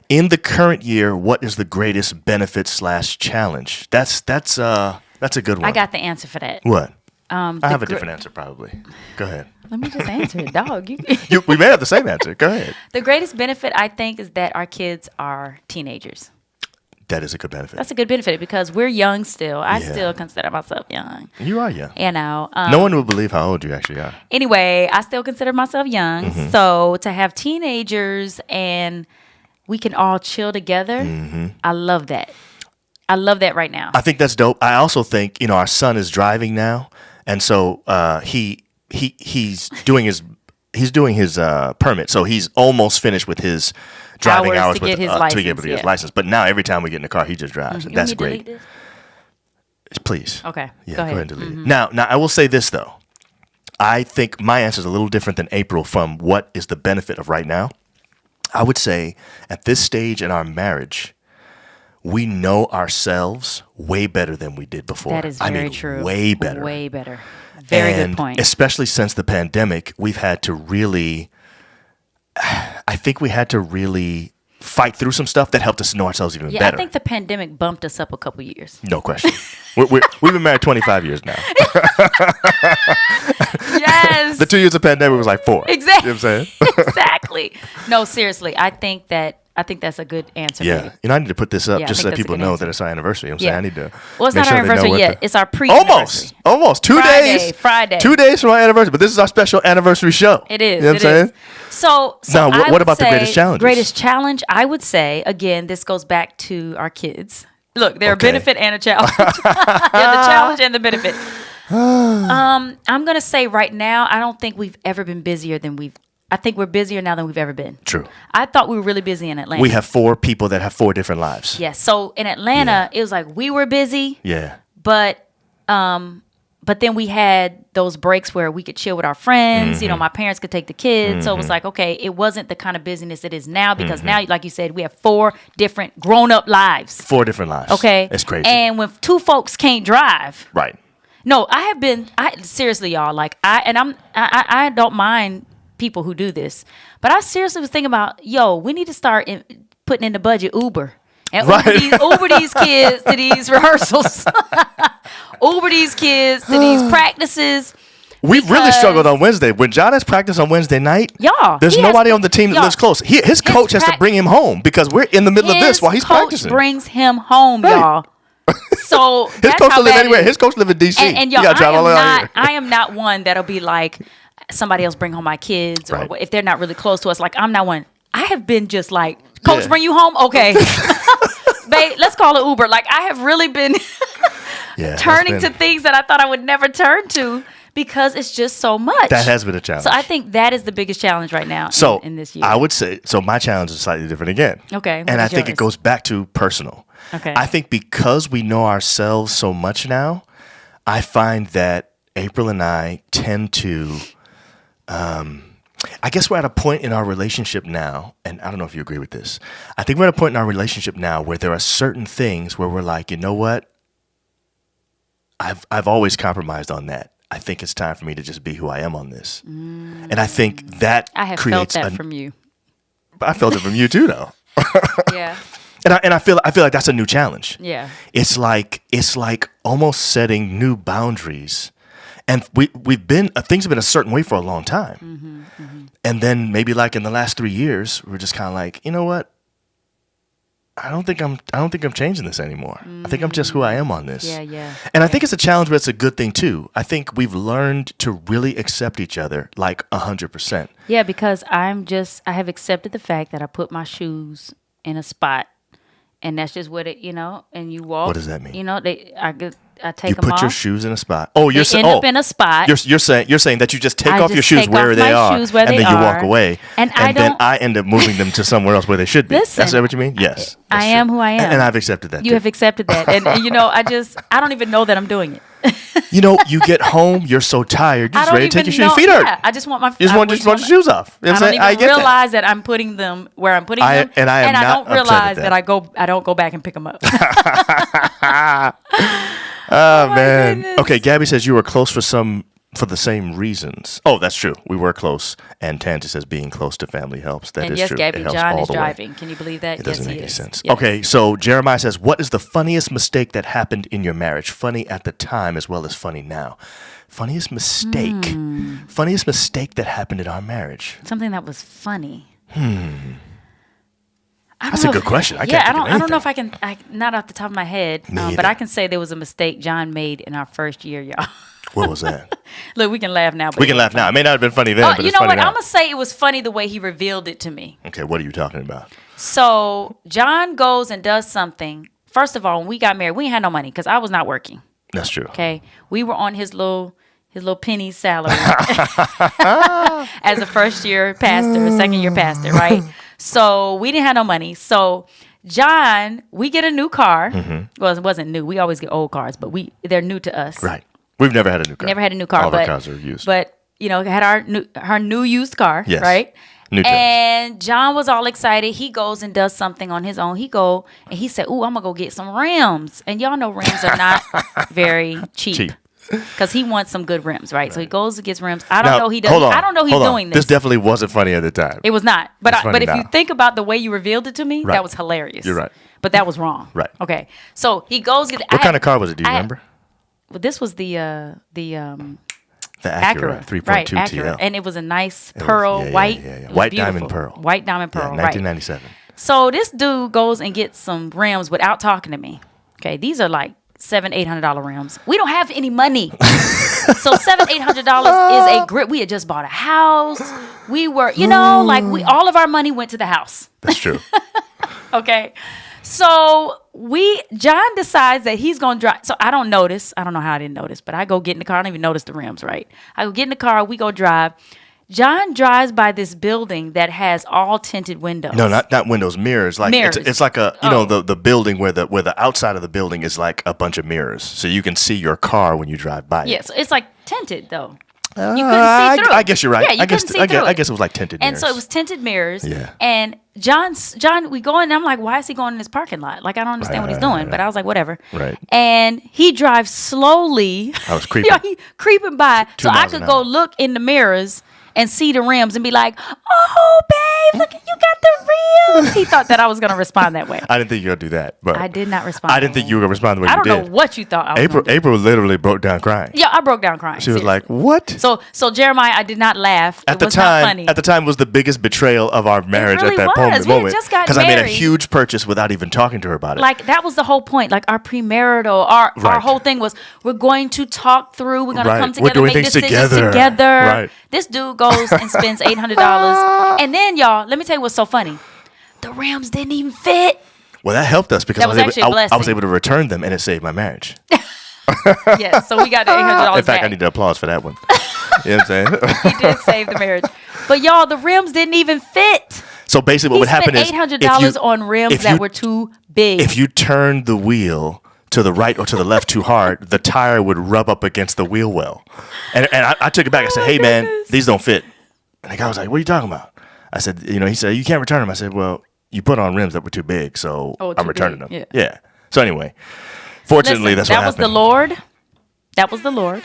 in the current year, what is the greatest benefit / challenge? That's a good one.
I got the answer for that.
What? I have a different answer, probably. Go ahead.
Let me just answer it, dog.
We may have the same answer. Go ahead.
The greatest benefit, I think, is that our kids are teenagers.
That is a good benefit.
That's a good benefit because we're young still. I
Yeah.
still consider myself young.
You are young.
You know.
No one will believe how old you actually are.
Anyway, I still consider myself young.
Mm-hmm.
So to have teenagers and we can all chill together, I love that. I love that right now.
I think that's dope. I also think, our son is driving now, and so he's doing his permit. So he's almost finished with his driving hours
to get his
to
license,
be able to get his
yeah.
license. But now every time we get in the car, he just drives, and
You
that's
want me to
great.
delete this?
Please.
Okay.
Yeah,
go ahead.
and delete it. Now I will say this though. I think my answer is a little different than April from what is the benefit of right now. I would say at this stage in our marriage, we know ourselves way better than we did before.
That is very true.
Way better.
Way better. Very
And
good point.
especially since the pandemic, we've had to really, I think we had to really fight through some stuff that helped us know ourselves even better.
I think the pandemic bumped us up a couple years.
No question. We've been married 25 years now.
Yes.
The 2 years of pandemic was like 4.
Exactly.
You know what I'm saying?
Exactly. No, seriously. I think that's a good answer.
Yeah. I need to put this up
Yeah, I
just so
think
that
that's a
people
good
know
answer.
that it's our anniversary. You know what
Yeah.
I'm saying? I need to.
Well, it's
make
not
sure
our
they know
anniversary
what
yet.
the-
It's our pre-anniversary.
Almost. 2 days.
Friday.
2 days from our anniversary. But this is our special anniversary show.
It is.
You know what I'm saying?
So
Now,
I
what
would
about the
say
greatest challenges?
Greatest challenge, I would say, again, this goes back to our kids. Look, there's
Okay.
a benefit and a challenge. There's the challenge and the benefit. I'm going to say right now, I don't think we've ever been busier than I think we're busier now than we've ever been.
True.
I thought we were really busy in Atlanta.
We have 4 people that have 4 different lives.
Yes. So in Atlanta, it was like we were busy,
Yeah.
but then we had those breaks where we could chill with our friends.
Mm-hmm.
My parents could take the kids. So it was like, okay, it wasn't the kind of busyness it is now because
Mm-hmm.
now, like you said, we have 4 different grown-up lives.
4 different lives.
Okay.
It's crazy.
And when 2 folks can't drive,
Right.
no, seriously, y'all, like I don't mind people who do this, but I seriously was thinking about, we need to start putting in the budget Uber. And
Right.
Uber these kids to these rehearsals. Uber these kids to these practices.
We've really
Because-
struggled on Wednesday. When John has practice on Wednesday night,
Y'all,
there's
he has-
nobody on the team that
y'all,
lives close. His coach has to
prac-
bring him home because we're in the middle of this while he's
coach
practicing.
brings him home,
Right.
y'all. So
His
that's
coach
how
will live
bad it
anywhere.
is.
His coach live in D.C.
And
You
y'all,
gotta drive all the way out here.
I am not one that'll be like, somebody else bring home my kids, or
Right.
if they're not really close to us. Like, I'm not one. I have been just like, Coach,
Yeah.
bring you home? Okay. Babe, let's call it Uber. Like, I have really been
Yeah, that's
turning
been-
to things that I thought I would never turn to because it's just so much.
That has been a challenge.
So I think that is the biggest challenge right now
So
in this year.
I would say, my challenge is slightly different again.
Okay, what
And I
is
think
yours?
it goes back to personal.
Okay.
I think because we know ourselves so much now, I find that April and I tend to, I guess we're at a point in our relationship now, and I don't know if you agree with this. I think we're at a point in our relationship now where there are certain things where we're like, you know what? I've always compromised on that. I think it's time for me to just be who I am on this. And I think that
I have felt
creates
that from you.
I felt it from you too, though.
Yeah.
And I feel like that's a new challenge.
Yeah.
It's like almost setting new boundaries, and we've been things have been a certain way for a long time, And then maybe like in the last 3 years, we're just kind of like, you know what? I don't think I'm changing this anymore. I think I'm just who I am on this.
Yeah.
And I think it's a challenge, but it's a good thing too. I think we've learned to really accept each other like 100%.
Yeah, because I have accepted the fact that I put my shoes in a spot, and that's just what it, and you walk.
What does that mean?
I take
you
them off.
put your shoes in a spot. Oh,
you're saying up in a spot.
You're saying that you just take off your shoes where they are, and then you walk away, and then I end up moving them to somewhere else where they should be.
Listen,
that's what you mean? Yes.
I am who I am,
and I've accepted that.
You have accepted that, and I don't even know that I'm doing it.
You get home, you're so tired, you're just ready to take your shoes. Your feet hurt.
Yeah, I just want my.
You just want your shoes off.
I don't even realize that I'm putting them where I'm putting them,
and I
don't realize that I don't go back and pick them up.
Oh man. Goodness. Okay, Gabby says you were close for the same reasons. Oh, that's true. We were close. And Tansy says being close to family helps. That is true.
Gabby,
it helps
John
all
is
the
driving.
Way.
Can you believe that?
It doesn't make any sense.
Yes.
Okay, so Jeremiah says, what is the funniest mistake that happened in your marriage? Funny at the time as well as funny now. Funniest mistake. Funniest mistake that happened in our marriage.
Something that was funny.
That's a good question. I
don't know if I can. Not off the top of my head, but I can say there was a mistake John made in our first year, y'all.
What was that?
Look, we can laugh now.
We can laugh now. It may not have been funny then, but
you know what?
Now.
I'm gonna say it was funny the way he revealed it to me.
Okay, what are you talking about?
So John goes and does something. First of all, when we got married, we ain't had no money because I was not working.
That's true.
Okay, we were on his little penny salary as a first year pastor, second year pastor, right? So we didn't have no money. So John, we get a new car. Well, it wasn't new. We always get old cars, but they're new to us.
Right. We've never had a new car.
Never had a new car.
All our cars are used.
But, had our new used car,
yes.
right?
New
and John was all excited. He goes and does something on his own. He said, "Ooh, I'm going to go get some rims." And y'all know rims are not very cheap. Because he wants some good rims, right? So he goes and gets rims. I don't know he does. I don't know he's doing this.
This definitely wasn't funny at the time.
It was not. But if you think about the way you revealed it to me, that was hilarious.
You're right.
But that was wrong.
Right.
Okay. So he goes.
What kind of car was it? Do you remember?
Well, this was the
Acura 3.2
right,
TL,
and it was a nice pearl white,
white diamond pearl,
white diamond pearl,
1997.
Right. So this dude goes and gets some rims without talking to me. Okay, these are like $700-800 rims. We don't have any money, so $700-800 is a grip. We had just bought a house. We were, all of our money went to the house.
That's true.
Okay. So John decides that he's going to drive. So I don't notice. I don't know how I didn't notice, but I go get in the car. I don't even notice the rims, right? I go get in the car. We go drive. John drives by this building that has all tinted windows.
No, not windows, mirrors. Like
mirrors.
It's like the building where the outside of the building is like a bunch of mirrors, so you can see your car when you drive by.
Yeah, so it's like tinted though. You couldn't see through.
I guess you're right.
Yeah, you couldn't see through.
I guess it was like tinted mirrors.
And so it was tinted mirrors.
Yeah.
And John, we go in, and I'm like, why is he going in this parking lot? Like, I don't understand what he's doing. But I was like, whatever.
Right.
And he drives slowly.
I was creeping.
He creeping by. So I could go look in the mirrors and see the rims and be like, "Oh, babe, look, you got the rims." He thought that I was going to respond that way.
I didn't think you were going to do that. But
I did not respond.
I didn't think you were going to respond the way you did.
I don't know what you thought I was going to do.
April literally broke down crying.
Yeah, I broke down crying.
She was like, "What?"
So Jeremiah, I did not laugh. It was not funny.
At the time, was the biggest betrayal of our marriage
really
at that moment.
We just got
because
married.
I made a huge purchase without even talking to her about it.
Like that was the whole point. Like our premarital, our whole thing was we're going to talk through. We're going to come together, make decisions together.
Right.
This dude goes and spends $800, and then y'all, let me tell you what's so funny. The rims didn't even fit.
Well, that helped us because
I was
able to return them, and it saved my marriage.
Yes, so we got the $800
In fact, I need to applause for that one. You know what I'm saying?
He did save the marriage. But y'all, the rims didn't even fit.
So basically what would happen is
$800 on rims that were too big.
If you turned the wheel to the right or to the left too hard, the tire would rub up against the wheel well. And I took it back. I said, "Hey, man, these don't fit." And the guy was like, "What are you talking about?" I said, he said, "You can't return them." I said, "Well, you put on rims that were too big, so I'm returning them." Yeah. So anyway, fortunately, that's what happened.
That was the Lord. That was the Lord.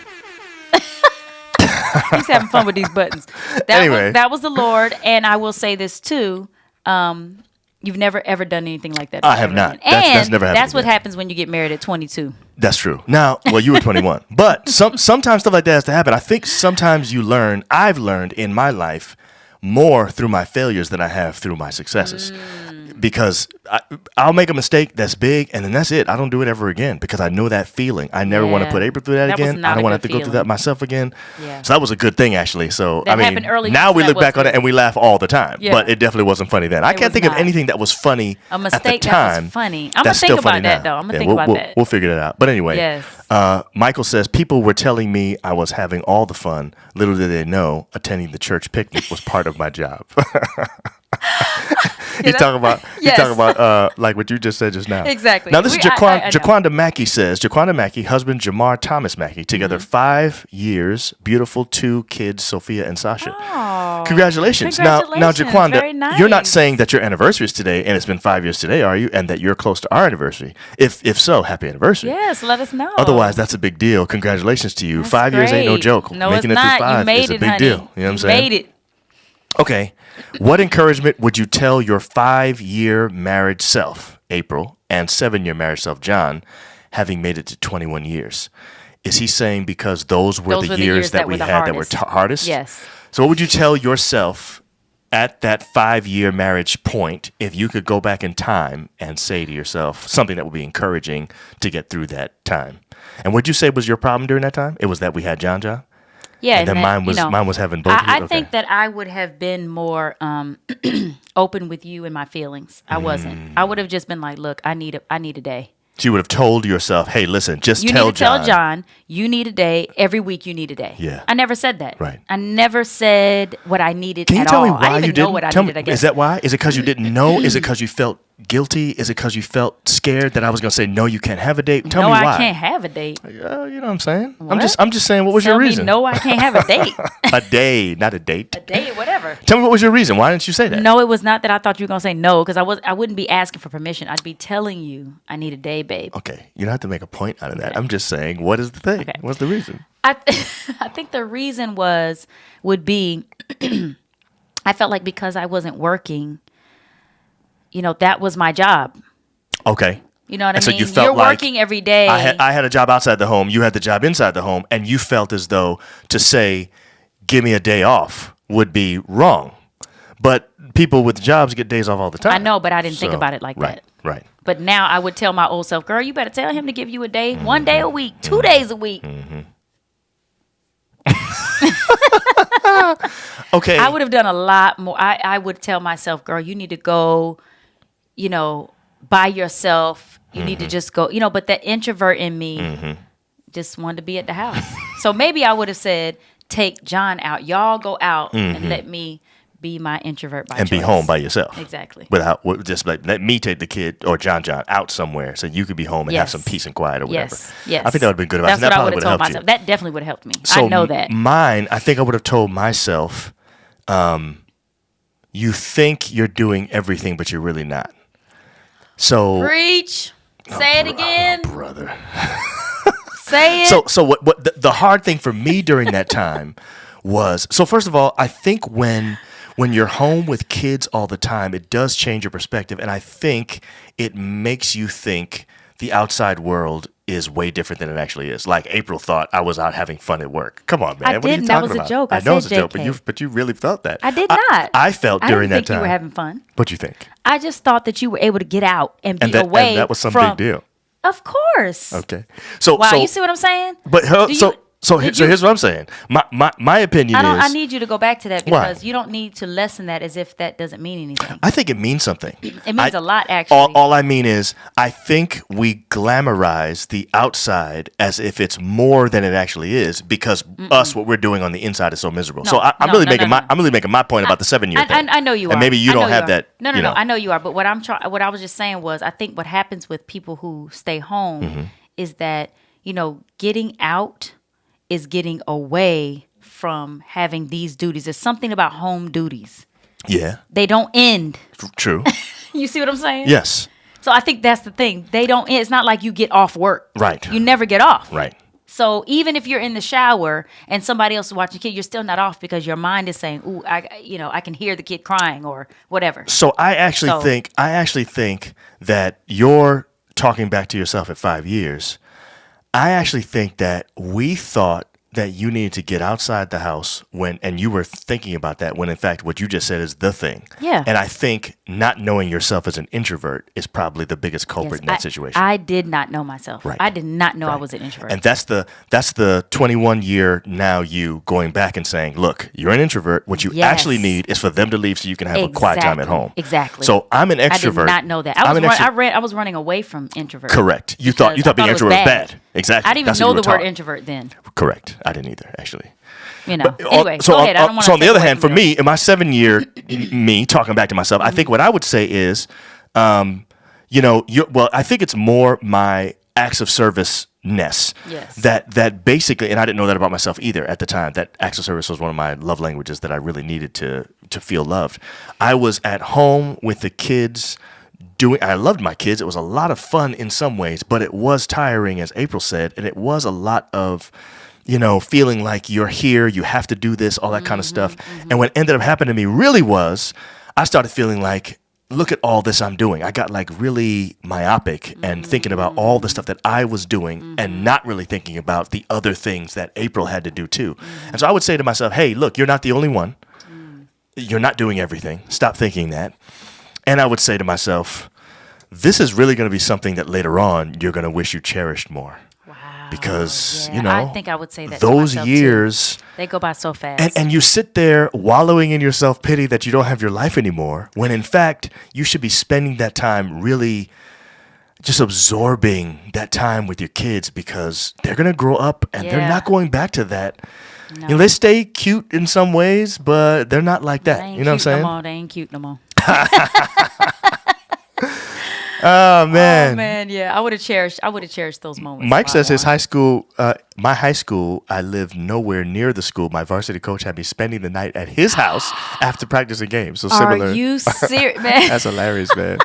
He's having fun with these buttons. That was the Lord. And I will say this too. You've never ever done anything like that.
I have not. That's never happened.
That's what happens when you get married at 22.
That's true. Now, well, you were 21, but sometimes stuff like that has to happen. I think sometimes I've learned in my life, more through my failures than I have through my successes. Because I'll make a mistake that's big, and then that's it. I don't do it ever again because I know that feeling. I never want to put April through that again. I don't want to have to go through that myself again. Yeah. So that was a good thing, actually. So
that happened early.
Now we look back on it and we laugh all the time. Yeah. But it definitely wasn't funny then. I can't think of anything that was funny at the time.
A mistake that was funny. I'm going to think about that, though. I'm going to think about that.
We'll figure that out. But anyway, Michael says, people were telling me I was having all the fun. Little did they know attending the church picnic was part of my job. You talking about like what you just said just now.
Exactly.
Now this is Jaquanda Mackey says, Jaquanda Mackey, husband Jamar Thomas Mackey, together 5 years, beautiful 2 kids, Sophia and Sasha.
Oh,
congratulations. Now Jaquanda, you're not saying that your anniversary is today and it's been 5 years today, are you? And that you're close to our anniversary. If so, happy anniversary.
Yes, let us know.
Otherwise, that's a big deal. Congratulations to you.
That's
5 years ain't no joke.
No,
Making
it's
it
not.
through 5
you made
is a
it,
big
honey.
deal. You know what I'm saying?
Made it.
Okay. What encouragement would you tell your 5-year married self, April, and 7-year married self, John, having made it to 21 years? Is he saying because those were the years that we had that were hardest?
Yes.
So what would you tell yourself at that 5-year marriage point if you could go back in time and say to yourself something that would be encouraging to get through that time? And what did you say was your problem during that time? It was that we had John?
Yeah,
and then mine was having both.
I think that I would have been more open with you and my feelings. I wasn't. I would have just been like, "Look, I need a day."
So you would have told yourself, "Hey, listen, just
you
tell
need to
John.
Tell John you need a day every week. You need a day."
Yeah.
I never said that.
Right.
I never said what I needed.
Can you tell me why
I didn't
you
even know
didn't?
what I
Tell
needed.
me,
I guess.
is that why? Is it because you didn't know? Is it because you felt guilty? Is it because you felt scared that I was going to say no? You can't have a date. Tell me why.
No, I can't have a date.
You know what I'm saying?
What?
I'm just saying. What was your reason?
No, I can't have a date.
A day, not a date.
A date, whatever.
Tell me what was your reason? Why didn't you say that?
No, it was not that I thought you were gonna say no, because I wouldn't be asking for permission. I'd be telling you I need a day, babe.
Okay, you don't have to make a point out of that. I'm just saying, what is the thing?
Okay.
What's the reason?
I think the reason would be I felt like because I wasn't working, that was my job.
Okay.
You know what I mean?
So you felt
You're
like
working every day.
I had a job outside the home. You had the job inside the home, and you felt as though to say, "Give me a day off," would be wrong. But people with jobs get days off all the time.
I know, but I didn't think about it like that.
Right.
But now I would tell my old self, "Girl, you better tell him to give you a day, 1 day a week, 2 days a week."
Okay.
I would have done a lot more. I would tell myself, "Girl, you need to go, by yourself. You need to just go, but that introvert in me just wanted to be at the house." So maybe I would have said, "Take John out. Y'all go out and let me be my introvert by
and
choice."
be home by yourself.
Exactly.
Just like let me take the kid or John out somewhere so you could be home and have some peace and quiet or whatever.
Yes.
I think that would have been good advice.
That's
That
what I would have told
helped
myself.
you.
That definitely would have helped me.
So
I know that.
Mine, I think I would have told myself, you think you're doing everything, but you're really not. So
Preach. Say it again.
Brother.
Say it.
So what the hard thing for me during that time was, so first of all, I think when you're home with kids all the time, it does change your perspective, and I think it makes you think the outside world is way different than it actually is. Like April thought I was out having fun at work. Come on, man.
I
what are you
didn't.
talking
That was
about?
a joke.
I know
I
it's a
said
joke,
JK.
but you really felt that.
I did not.
I felt during
I
that
didn't think
time.
you were having fun.
What'd you think?
I just thought that you were able to get out and be
And
away.
and that was some
from,
big deal.
Of course.
Okay. So
Wow, you see what I'm saying?
But here's what I'm saying. My opinion is
I need you to go back to that
Why?
because you don't need to lessen that as if that doesn't mean anything.
I think it means something.
It means a lot, actually.
All I mean is, I think we glamorize the outside as if it's more than it actually is because what we're doing on the inside is so miserable.
No,
so I'm really making my point about the 7-year thing.
I know you are.
And maybe you don't have that.
No. I know you are. But what I was just saying was, I think what happens with people who stay home is that getting out is getting away from having these duties. There's something about home duties.
Yeah.
They don't end.
True.
You see what I'm saying?
Yes.
So I think that's the thing. They don't end. It's not like you get off work.
Right.
You never get off.
Right.
So even if you're in the shower and somebody else is watching the kid, you're still not off because your mind is saying, "Ooh, I can hear the kid crying," or whatever.
So I actually think that you're talking back to yourself at 5 years. I actually think that we thought that you needed to get outside the house and you were thinking about that when in fact what you just said is the thing.
Yeah.
And I think not knowing yourself as an introvert is probably the biggest culprit in that situation.
I did not know myself.
Right.
I did not know I was an introvert.
And that's the 21-year now you going back and saying, look, you're an introvert. What you actually need is for them to leave so you can have a quiet time at home.
Exactly.
So I'm an extrovert.
I did not know that. I was running away from introvert.
Correct. You thought being an introvert was bad. Exactly.
I didn't even know the word introvert then.
Correct. I didn't either, actually.
Anyway,
so
go ahead. I don't want to.
So on the other hand, for me, in my 7-year me talking back to myself, I think what I would say is, I think it's more my acts of service-ness that basically, and I didn't know that about myself either at the time, that acts of service was one of my love languages that I really needed to feel loved. I was at home with the kids. I loved my kids. It was a lot of fun in some ways, but it was tiring, as April said, and it was a lot of, feeling like you're here, you have to do this, all that kind of stuff. And what ended up happening to me really was I started feeling like, look at all this I'm doing. I got like really myopic and thinking about all the stuff that I was doing and not really thinking about the other things that April had to do too. And so I would say to myself, hey, look, you're not the only one. You're not doing everything. Stop thinking that. And I would say to myself, this is really going to be something that later on you're going to wish you cherished more. Wow. Because,
I think I would say that
those years,
too. They go by so fast.
And you sit there wallowing in your self-pity that you don't have your life anymore, when in fact, you should be spending that time really just absorbing that time with your kids, because they're going to grow up and they're not going back to that. No. They stay cute in some ways, but they're not like that. You know what I'm saying?
They ain't cute no more.
Oh man,
yeah. I would have cherished those moments.
Mike says his high school, my high school, I lived nowhere near the school. My varsity coach had me spending the night at his house after practicing games. So similar.
Are you serious, man?
That's hilarious, man.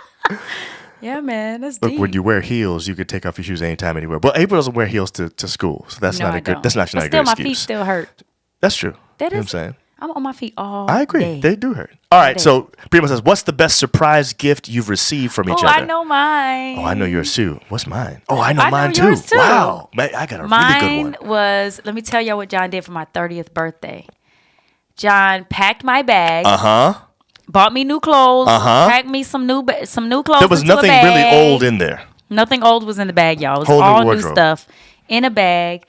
Yeah, man, that's
Look,
deep.
when you wear heels, you could take off your shoes anytime, anywhere. But April doesn't wear heels to school, so that's not a good. That's actually not a good excuse.
Still, my feet still hurt.
That's true.
That
you know
is.
what I'm saying.
I'm on my feet all
I agree.
day.
They do hurt. All right. So Prima says, what's the best surprise gift you've received from each other?
I know mine.
Oh, I know yours too. What's mine? Oh, I know mine too.
Yours too.
Wow. Man, I got a really good one.
Mine was, let me tell y'all what John did for my 30th birthday. John packed my bag. Bought me new clothes. Packed me some new clothes.
There was nothing really old in there.
Nothing old was in the bag, y'all. It was
Whole
all
new
new stuff in a bag.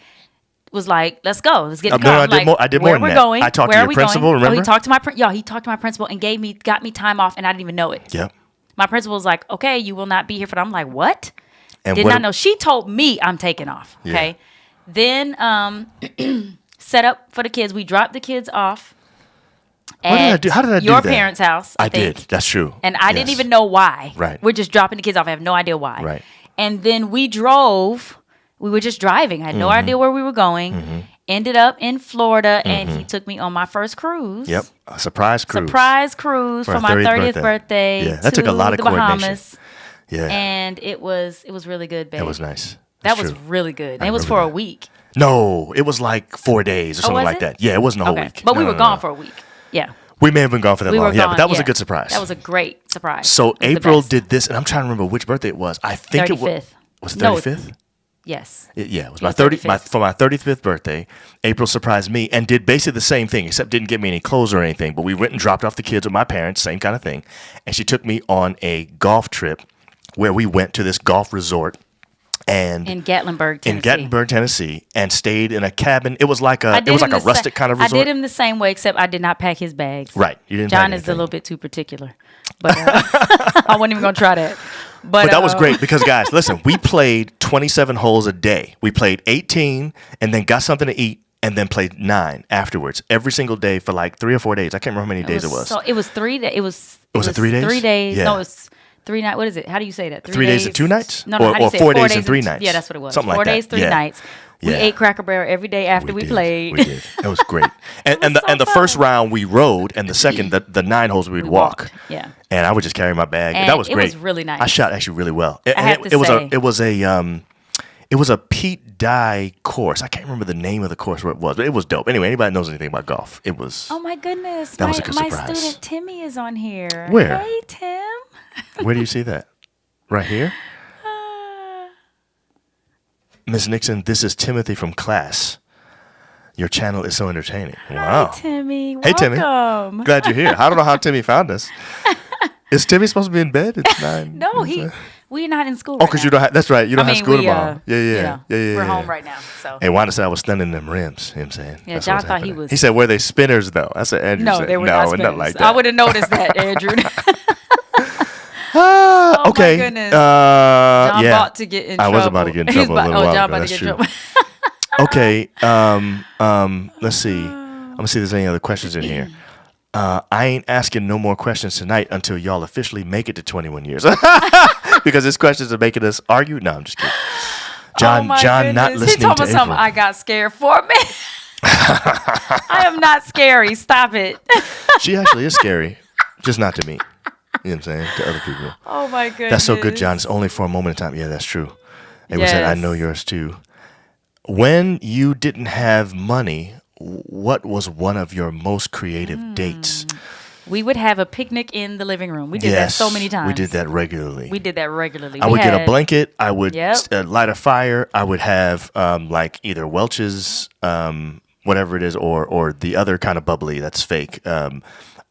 Was like, let's go. Let's get in the car.
I did more than that.
Going?
I talked to your principal, remember?
Oh, he talked to my he talked to my principal and got me time off, and I didn't even know it.
Yep.
My principal was like, okay, you will not be here for that. I'm like, what?
And
did not know. She told me I'm taking off. Okay. Yeah. Then set up for the kids. We dropped the kids off.
What did I do? How did I do that?
Your parents' house.
I did. That's true.
And I didn't even know why.
Right.
We're just dropping the kids off. I have no idea why.
Right.
And then we drove. We were just driving. I had no idea where we were going. Ended up in Florida, and he took me on my first cruise.
Yep, a surprise cruise.
For my 30th birthday.
Yeah, that took a lot of coordination.
Bahamas.
Yeah,
and it was really good, babe.
That was nice.
That was really good. And it was for a week.
No, it was like 4 days or something like that. Yeah, it wasn't a whole week.
But we were gone for a week. Yeah.
We may have been gone for that long. Yeah, but that was a good surprise.
That was a great surprise.
So April did this, and I'm trying to remember which birthday it was. I think
35th.
it was it 35th?
Yes.
It was my 35th birthday. April surprised me and did basically the same thing, except didn't get me any clothes or anything. But we went and dropped off the kids with my parents, same kind of thing. And she took me on a golf trip where we went to this golf resort and
in Gatlinburg,
Tennessee, and stayed in a cabin. It was like a rustic kind of resort.
I did him the same way, except I did not pack his bags.
Right. You didn't.
John is a little bit too particular, but I wasn't even gonna try that. But
that was great because, guys, listen, we played 27 holes a day. We played 18 and then got something to eat and then played 9 afterwards every single day for like 3 or 4 days. I can't remember how many days it was.
So it was 3 days.
Was it 3 days?
3 days.
Yeah.
No, it's 3 nights. What is it? How do you say that?
3 days and 2 nights?
No,
or 4 days and 3 nights.
Yeah, that's what it was.
Something like
4
that.
days, 3 nights. We ate Cracker Barrel every day after we played.
We did. That was great. And the first round we rode, and the second the 9 holes we would walk.
Yeah.
And I would just carry my bag. And that was great.
It was really nice.
I shot actually really well. It was a Pete Dye course. I can't remember the name of the course where it was, but it was dope. Anyway, anybody knows anything about golf? It was.
Oh my goodness!
That was a good surprise.
My student Timmy is on here.
Where?
Hey Tim.
Where do you see that? Right here. Ms. Nixon, this is Timothy from class. Your channel is so entertaining. Wow.
Hi, Timmy.
Hey, Timmy.
Welcome.
Glad you're here. I don't know how Timmy found us. Is Timmy supposed to be in bed? It's 9.
No, we're not in school.
Oh, because you don't have, that's right. You don't have school tomorrow. Yeah.
We're home right now. So.
Hey, Wanda said I was stunning them rims. You know what I'm saying?
Yeah,
That's
John
what's
thought
happening.
he was.
He said, were they spinners, though? I said, Andrew
No,
said,
they were not spinners.
Nothing like that.
I would have noticed that, Andrew.
Okay.
My goodness. John about to get in trouble.
I was about to get in trouble a little while
John
ago.
about to
That's
get in
true.
trouble.
Okay. Let's see. I'm going to see if there's any other questions in here. I ain't asking no more questions tonight until y'all officially make it to 21 years. Because these questions are making us argue. No, I'm just kidding. John, not listening
he told
to
me something.
April.
I got scared for a minute. I am not scary. Stop it.
She actually is scary, just not to me. You know what I'm saying? To other people.
Oh my goodness.
That's so good, John. It's only for a moment in time. Yeah, that's true. April said,
Yes.
I know yours too. When you didn't have money, what was one of your most creative dates?
We would have a picnic in the living room. We did that so many times.
We did that regularly.
I
would get a blanket. I would
Yep.
light a fire. I would have like either Welch's, whatever it is, or the other kind of bubbly that's fake,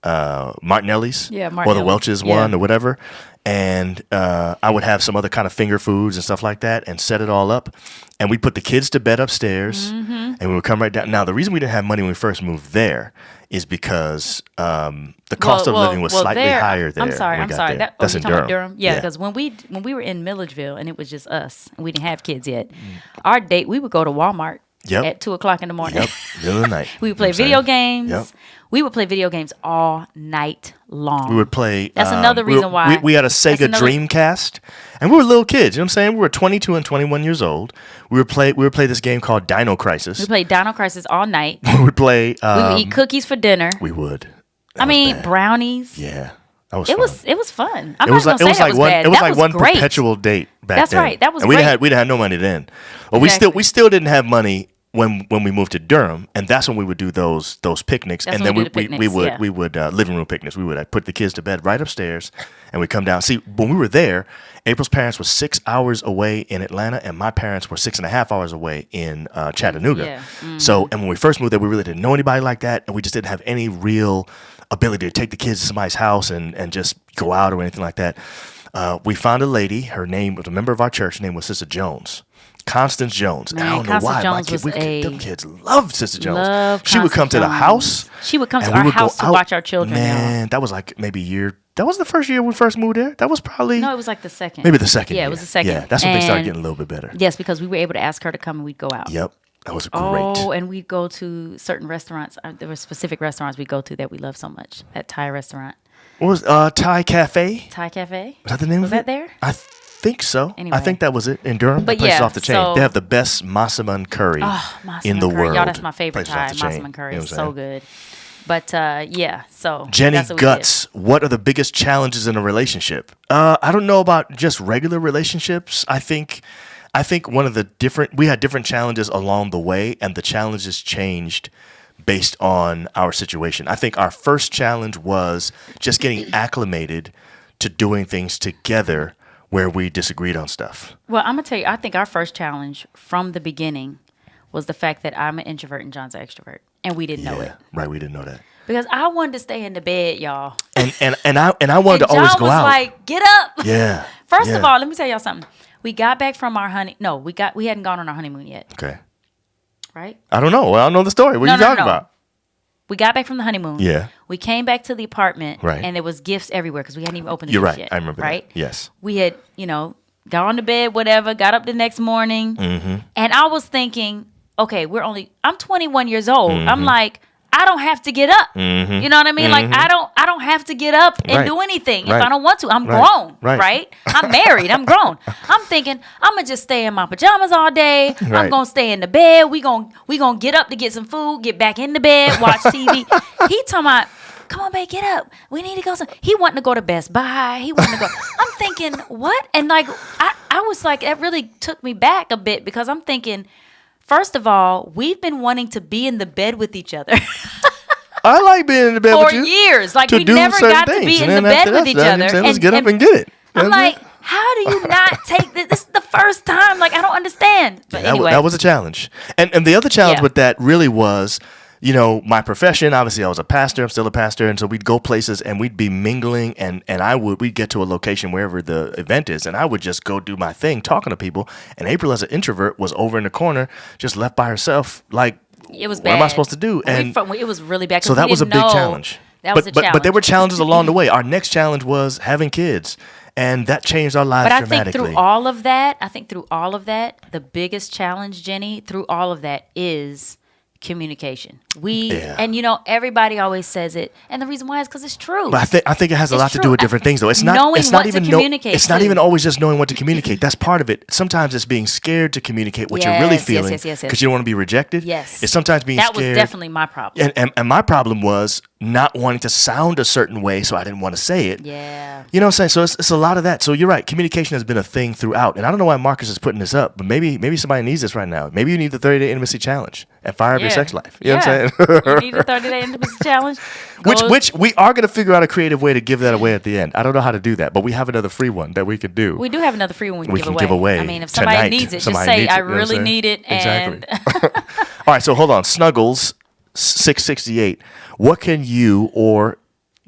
Martinelli's.
Yeah,
Or the
Martinelli.
Welch's
Yeah.
one or whatever. And I would have some other kind of finger foods and stuff like that and set it all up. And we'd put the kids to bed upstairs and we would come right down. Now, the reason we didn't have money when we first moved there is because the cost of living was slightly higher there.
I'm sorry.
when we got there. That's in
talking about
Durham.
Yeah, because when we were in Milledgeville and it was just us and we didn't have kids yet, our date, we would go to Walmart
Yep.
at 2:00 in the morning.
Yep, middle of the night.
We would play
You know what I'm
video
saying?
games.
Yep.
We would play video games all night long.
We would play.
That's another reason why.
We had a Sega Dreamcast, and we were little kids. You know what I'm saying? We were 22 and 21 years old. We would play this game called Dino Crisis.
We played Dino Crisis all night.
We would play.
We would eat cookies for dinner.
We would.
Brownies.
Yeah, that was.
It
fun.
was fun. I'm
It was
not
like
gonna say
one.
bad.
It was
That
like one
great.
perpetual date back
That's
then.
right. That was
and we
great.
didn't have no money then. Well,
Exactly.
we still didn't have money when we moved to Durham, and that's when we would do those picnics.
That's
And
when
then
we did the
we
picnics,
would living room picnics. We would put the kids to bed right upstairs, and we come down. See, when we were there, April's parents were 6 hours away in Atlanta, and my parents were 6.5 hours away in Chattanooga.
Yeah. Mm-hmm.
So, and when we first moved there, we really didn't know anybody like that, and we just didn't have any real ability to take the kids to somebody's house and just go out or anything like that. We found a lady. Her name was a member of our church. Her name was Sister Jones. Constance Jones.
Man,
I don't know
Constance
why.
Jones
Them kids loved Sister Jones.
Loved
She would come to the
Constance
house.
She would come to
and we
our
would go
house to
out.
watch our children.
Man, that was like maybe that was the first year we first moved there. That was probably
No, it was like the second.
maybe the second
Yeah,
year.
it was the second.
Yeah, that's when they started
And-
getting a little bit better.
Yes, because we were able to ask her to come and we'd go out.
Yep. That was great.
Oh, and we'd go to certain restaurants. There were specific restaurants we go to that we love so much. That Thai restaurant.
What was Thai Cafe?
Thai Cafe?
Was that the name
Was
of it?
that there?
I think so.
Anyway.
I think that was it in Durham.
But
That place is
yeah,
off the chain.
so-
They have the best masaman curry
Massaman
in the
curry.
world.
Y'all, that's my favorite
Place is off
Thai.
the chain.
Massaman curry
You know
is
what I'm
so good. But yeah, so
Jenny
that's what we did.
Guts, what are the biggest challenges in a relationship? I don't know about just regular relationships. I think one of the we had different challenges along the way, and the challenges changed based on our situation. I think our first challenge was just getting acclimated to doing things together where we disagreed on stuff.
Well, I'm gonna tell you, I think our first challenge from the beginning was the fact that I'm an introvert and John's an extrovert, and we didn't know it
Right, we didn't know that.
because I wanted to stay in the bed, y'all.
And I wanted to
John
always go
was
out.
like, "Get up!"
Yeah.
First
yeah.
of all, let me tell y'all something. We got back from our we hadn't gone on our honeymoon yet,
Okay.
right?
I don't know. Well, I don't know the story. What are you talking about?
We got back from the honeymoon.
Yeah.
We came back to the apartment,
Right.
and there was gifts everywhere because we hadn't even opened the
You're
gifts
right.
yet.
I remember that.
Right?
Yes.
We had, got on the bed, whatever, got up the next morning, and I was thinking, okay, I'm 21 years old. I'm like, I don't have to get up. You know what I mean? Like I don't have to get up and
Right.
do anything if
Right.
I don't want to. I'm
Right.
grown,
Right.
right? I'm married. I'm grown. I'm thinking I'm gonna just stay in my pajamas all day. I'm
Right.
gonna stay in the bed. We gonna get up to get some food, get back in the bed, watch TV. He talking about, come on, babe, get up. We need to go. He wanting to go to Best Buy. He wanting to go. I'm thinking, what? And like, I was like, it really took me back a bit because I'm thinking, first of all, we've been wanting to be in the bed with each other
I like being in the bed
for
with you.
years. Like
to
we
do
never
certain
got to
things.
be in
And
the
then after
bed with
that,
each
you know what I'm
other.
saying? Let's get up and get it. You
I'm
know what I'm
like,
saying?
How do you not take this? This is the first time. Like, I don't understand. But anyway.
That was a challenge. And the other challenge
Yeah.
with that really was, my profession. Obviously, I was a pastor. I'm still a pastor. And so we'd go places and we'd be mingling and we'd get to a location wherever the event is. And I would just go do my thing talking to people. And April, as an introvert, was over in the corner, just left by herself. Like,
It was
what
bad.
am I supposed to do? And
it was really bad.
so that was a big challenge.
That was a challenge.
But there were challenges along the way. Our next challenge was having kids. And that changed our lives dramatically.
But I think through all of that, the biggest challenge, Jenny, through all of that is communication. And everybody always says it, and the reason why is because it's true.
But I think it has a lot to do with different things, though. It's not even always just knowing what to communicate. That's part of it. Sometimes it's being scared to communicate what you're really feeling because you don't want to be rejected.
Yes,
it's sometimes being scared.
That was definitely my problem.
And my problem was not wanting to sound a certain way, so I didn't want to say it.
Yeah.
You know what I'm saying? So it's a lot of that. So you're right. Communication has been a thing throughout. And I don't know why Marcus is putting this up, but maybe somebody needs this right now. Maybe you need the 30-day intimacy challenge and fire up your sex life. You know what I'm saying?
You need a 30-day intimacy challenge.
Which we are going to figure out a creative way to give that away at the end. I don't know how to do that, but we have another free one that we could do.
We do have another free one we can
give away.
I mean, if somebody needs it, just say, I really need it.
Exactly. All right, so hold on. Snuggles 668. What can you or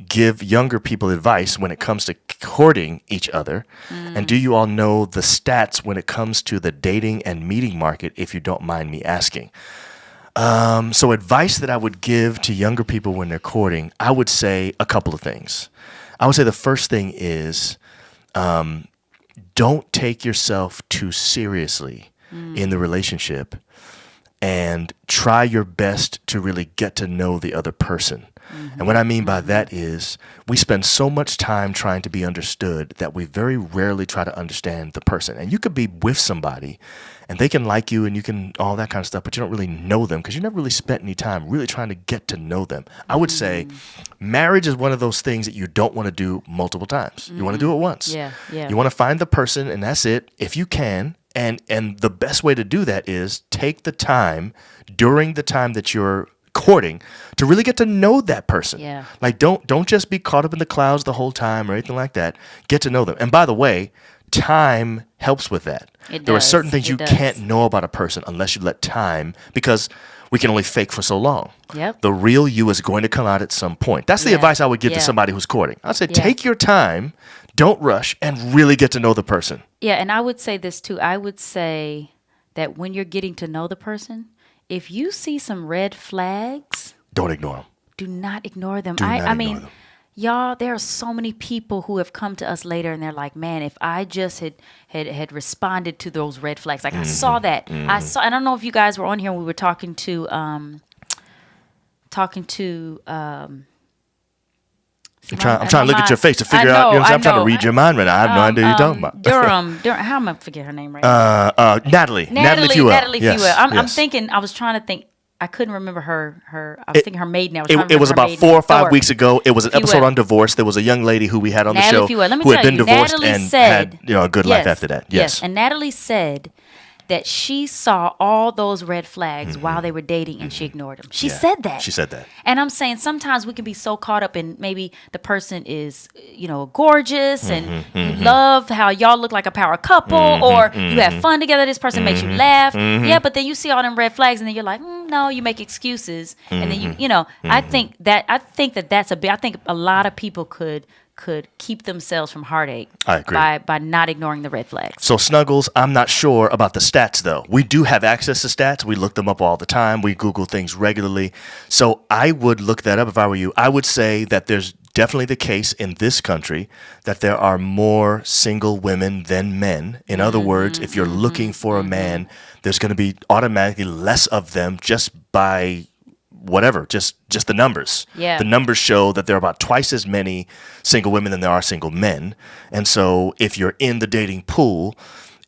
give younger people advice when it comes to courting each other? And do you all know the stats when it comes to the dating and meeting market, if you don't mind me asking? So advice that I would give to younger people when they're courting, I would say a couple of things. I would say the first thing is don't take yourself too seriously in the relationship and try your best to really get to know the other person. And what I mean by that is we spend so much time trying to be understood that we very rarely try to understand the person. And you could be with somebody and they can like you and you can all that kind of stuff, but you don't really know them because you never really spent any time really trying to get to know them. I would say marriage is one of those things that you don't want to do multiple times. You want to do it once.
Yeah.
You want to find the person and that's it, if you can. And the best way to do that is take the time during the time that you're courting to really get to know that person.
Yeah.
Like don't just be caught up in the clouds the whole time or anything like that. Get to know them. And by the way, time helps with that. There are certain things you can't know about a person unless you let time, because we can only fake for so long.
Yep.
The real you is going to come out at some point. That's the advice I would give to somebody who's courting. I'd say take your time, don't rush, and really get to know the person.
Yeah, and I would say this too. I would say that when you're getting to know the person, if you see some red flags,
don't ignore them.
Do not ignore them.
I
mean,
them.
Y'all, there are so many people who have come to us later and they're like, man, if I just had responded to those red flags, like I saw that. I don't know if you guys were on here when we were talking to I'm trying to
look at your face to figure out. I'm trying to read your mind right now. I have no idea what you're talking about.
Durham. How am I forget her name right now?
Natalie.
Natalie
Yes,
Fewell. I'm
yes.
thinking. I was trying to think. I couldn't remember her. I was thinking her maiden name.
It was about 4 or 5 weeks ago. It was an episode on divorce. There was a young lady who we had on the show who had been divorced and had a good life after that. Yes.
And Natalie said that she saw all those red flags while they were dating and she ignored them. She said that.
She said that.
And I'm saying sometimes we can be so caught up in maybe the person is, gorgeous and you love how y'all look like a power couple or you have fun together. This person makes you laugh. Yeah, but then you see all them red flags and then you're like, no, you make excuses. And then I think that's a big, I think a lot of people could keep themselves from heartache.
I agree.
By not ignoring the red flags.
So Snuggles, I'm not sure about the stats though. We do have access to stats. We look them up all the time. We Google things regularly. So I would look that up if I were you. I would say that there's definitely the case in this country that there are more single women than men. In other words, if you're looking for a man, there's going to be automatically less of them just by whatever, just the numbers.
Yeah.
The numbers show that there are about twice as many single women than there are single men. And so if you're in the dating pool,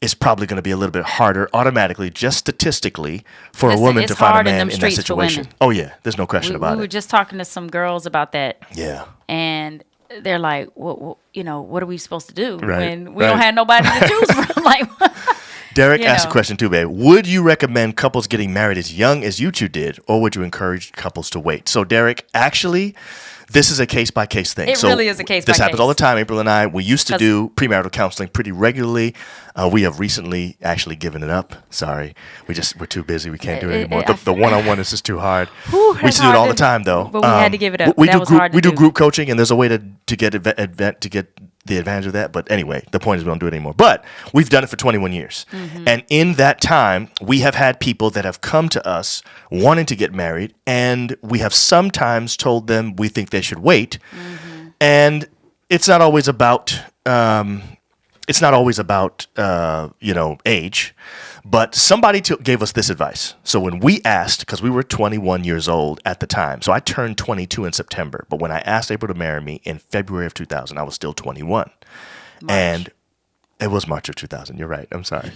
it's probably going to be a little bit harder automatically, just statistically, for a woman to find a man in that situation. Oh, yeah. There's no question about it.
We were just talking to some girls about that.
Yeah.
And they're like, what are we supposed to do
right.
when we don't have nobody to choose from? Like,
Derek asked a question too, babe. Would you recommend couples getting married as young as you two did, or would you encourage couples to wait? So, Derek, actually, this is a case-by-case thing.
It really is a case-by-case.
This happens all the time. April and I, we used to do premarital counseling pretty regularly. We have recently actually given it up. Sorry. We're too busy. We can't do it anymore. The one-on-one is just too hard. We used to do it all the time, though.
But we had to give it up.
We do group coaching, and there's a way to get the advantage of that. But anyway, the point is we don't do it anymore. But we've done it for 21 years. And in that time, we have had people that have come to us wanting to get married, and we have sometimes told them we think they should wait. And it's not always about age, but somebody gave us this advice. So when we asked, because we were 21 years old at the time, so I turned 22 in September, but when I asked April to marry me in February of 2000, I was still 21. And it was March of 2000. You're right. I'm sorry.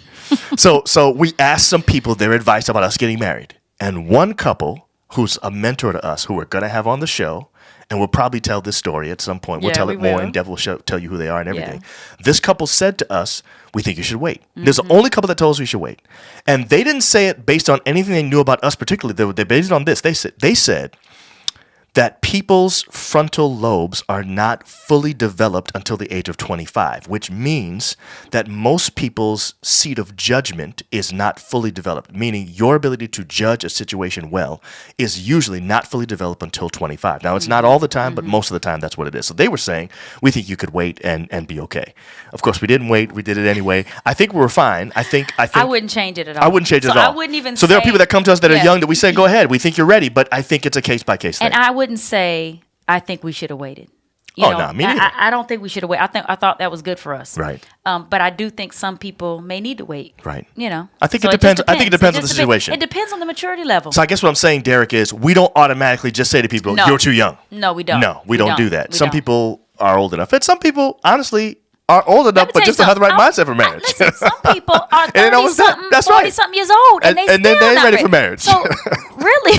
So we asked some people their advice about us getting married. And one couple who's a mentor to us, who we're going to have on the show, and we'll probably tell this story at some point. We'll tell it more in depth. We'll tell you who they are and everything. This couple said to us, we think you should wait. There's the only couple that told us we should wait. And they didn't say it based on anything they knew about us particularly. They based it on this. They said that people's frontal lobes are not fully developed until the age of 25, which means that most people's seat of judgment is not fully developed, meaning your ability to judge a situation well is usually not fully developed until 25. Now, it's not all the time, but most of the time that's what it is. So they were saying, we think you could wait and be okay. Of course, we didn't wait. We did it anyway. I think we were fine. I think
I wouldn't change it at all.
I wouldn't change it at all.
I wouldn't even
So there are people that come to us that are young that we say, go ahead. We think you're ready, but I think it's a case-by-case thing.
And I wouldn't say, I think we should have waited.
Me neither.
I don't think we should have waited. I thought that was good for us.
Right.
But I do think some people may need to wait.
Right.
I
think it depends. I think it depends on the situation.
It depends on the maturity level.
So I guess what I'm saying, Derek, is we don't automatically just say to people, you're too young.
No, we don't.
No, we don't do that. Some people are old enough. And some people, honestly, are old enough, but just don't have the right mindset for marriage.
Listen, some people are 30-something, 40-something years old, and
then they ain't ready for marriage.
So, really?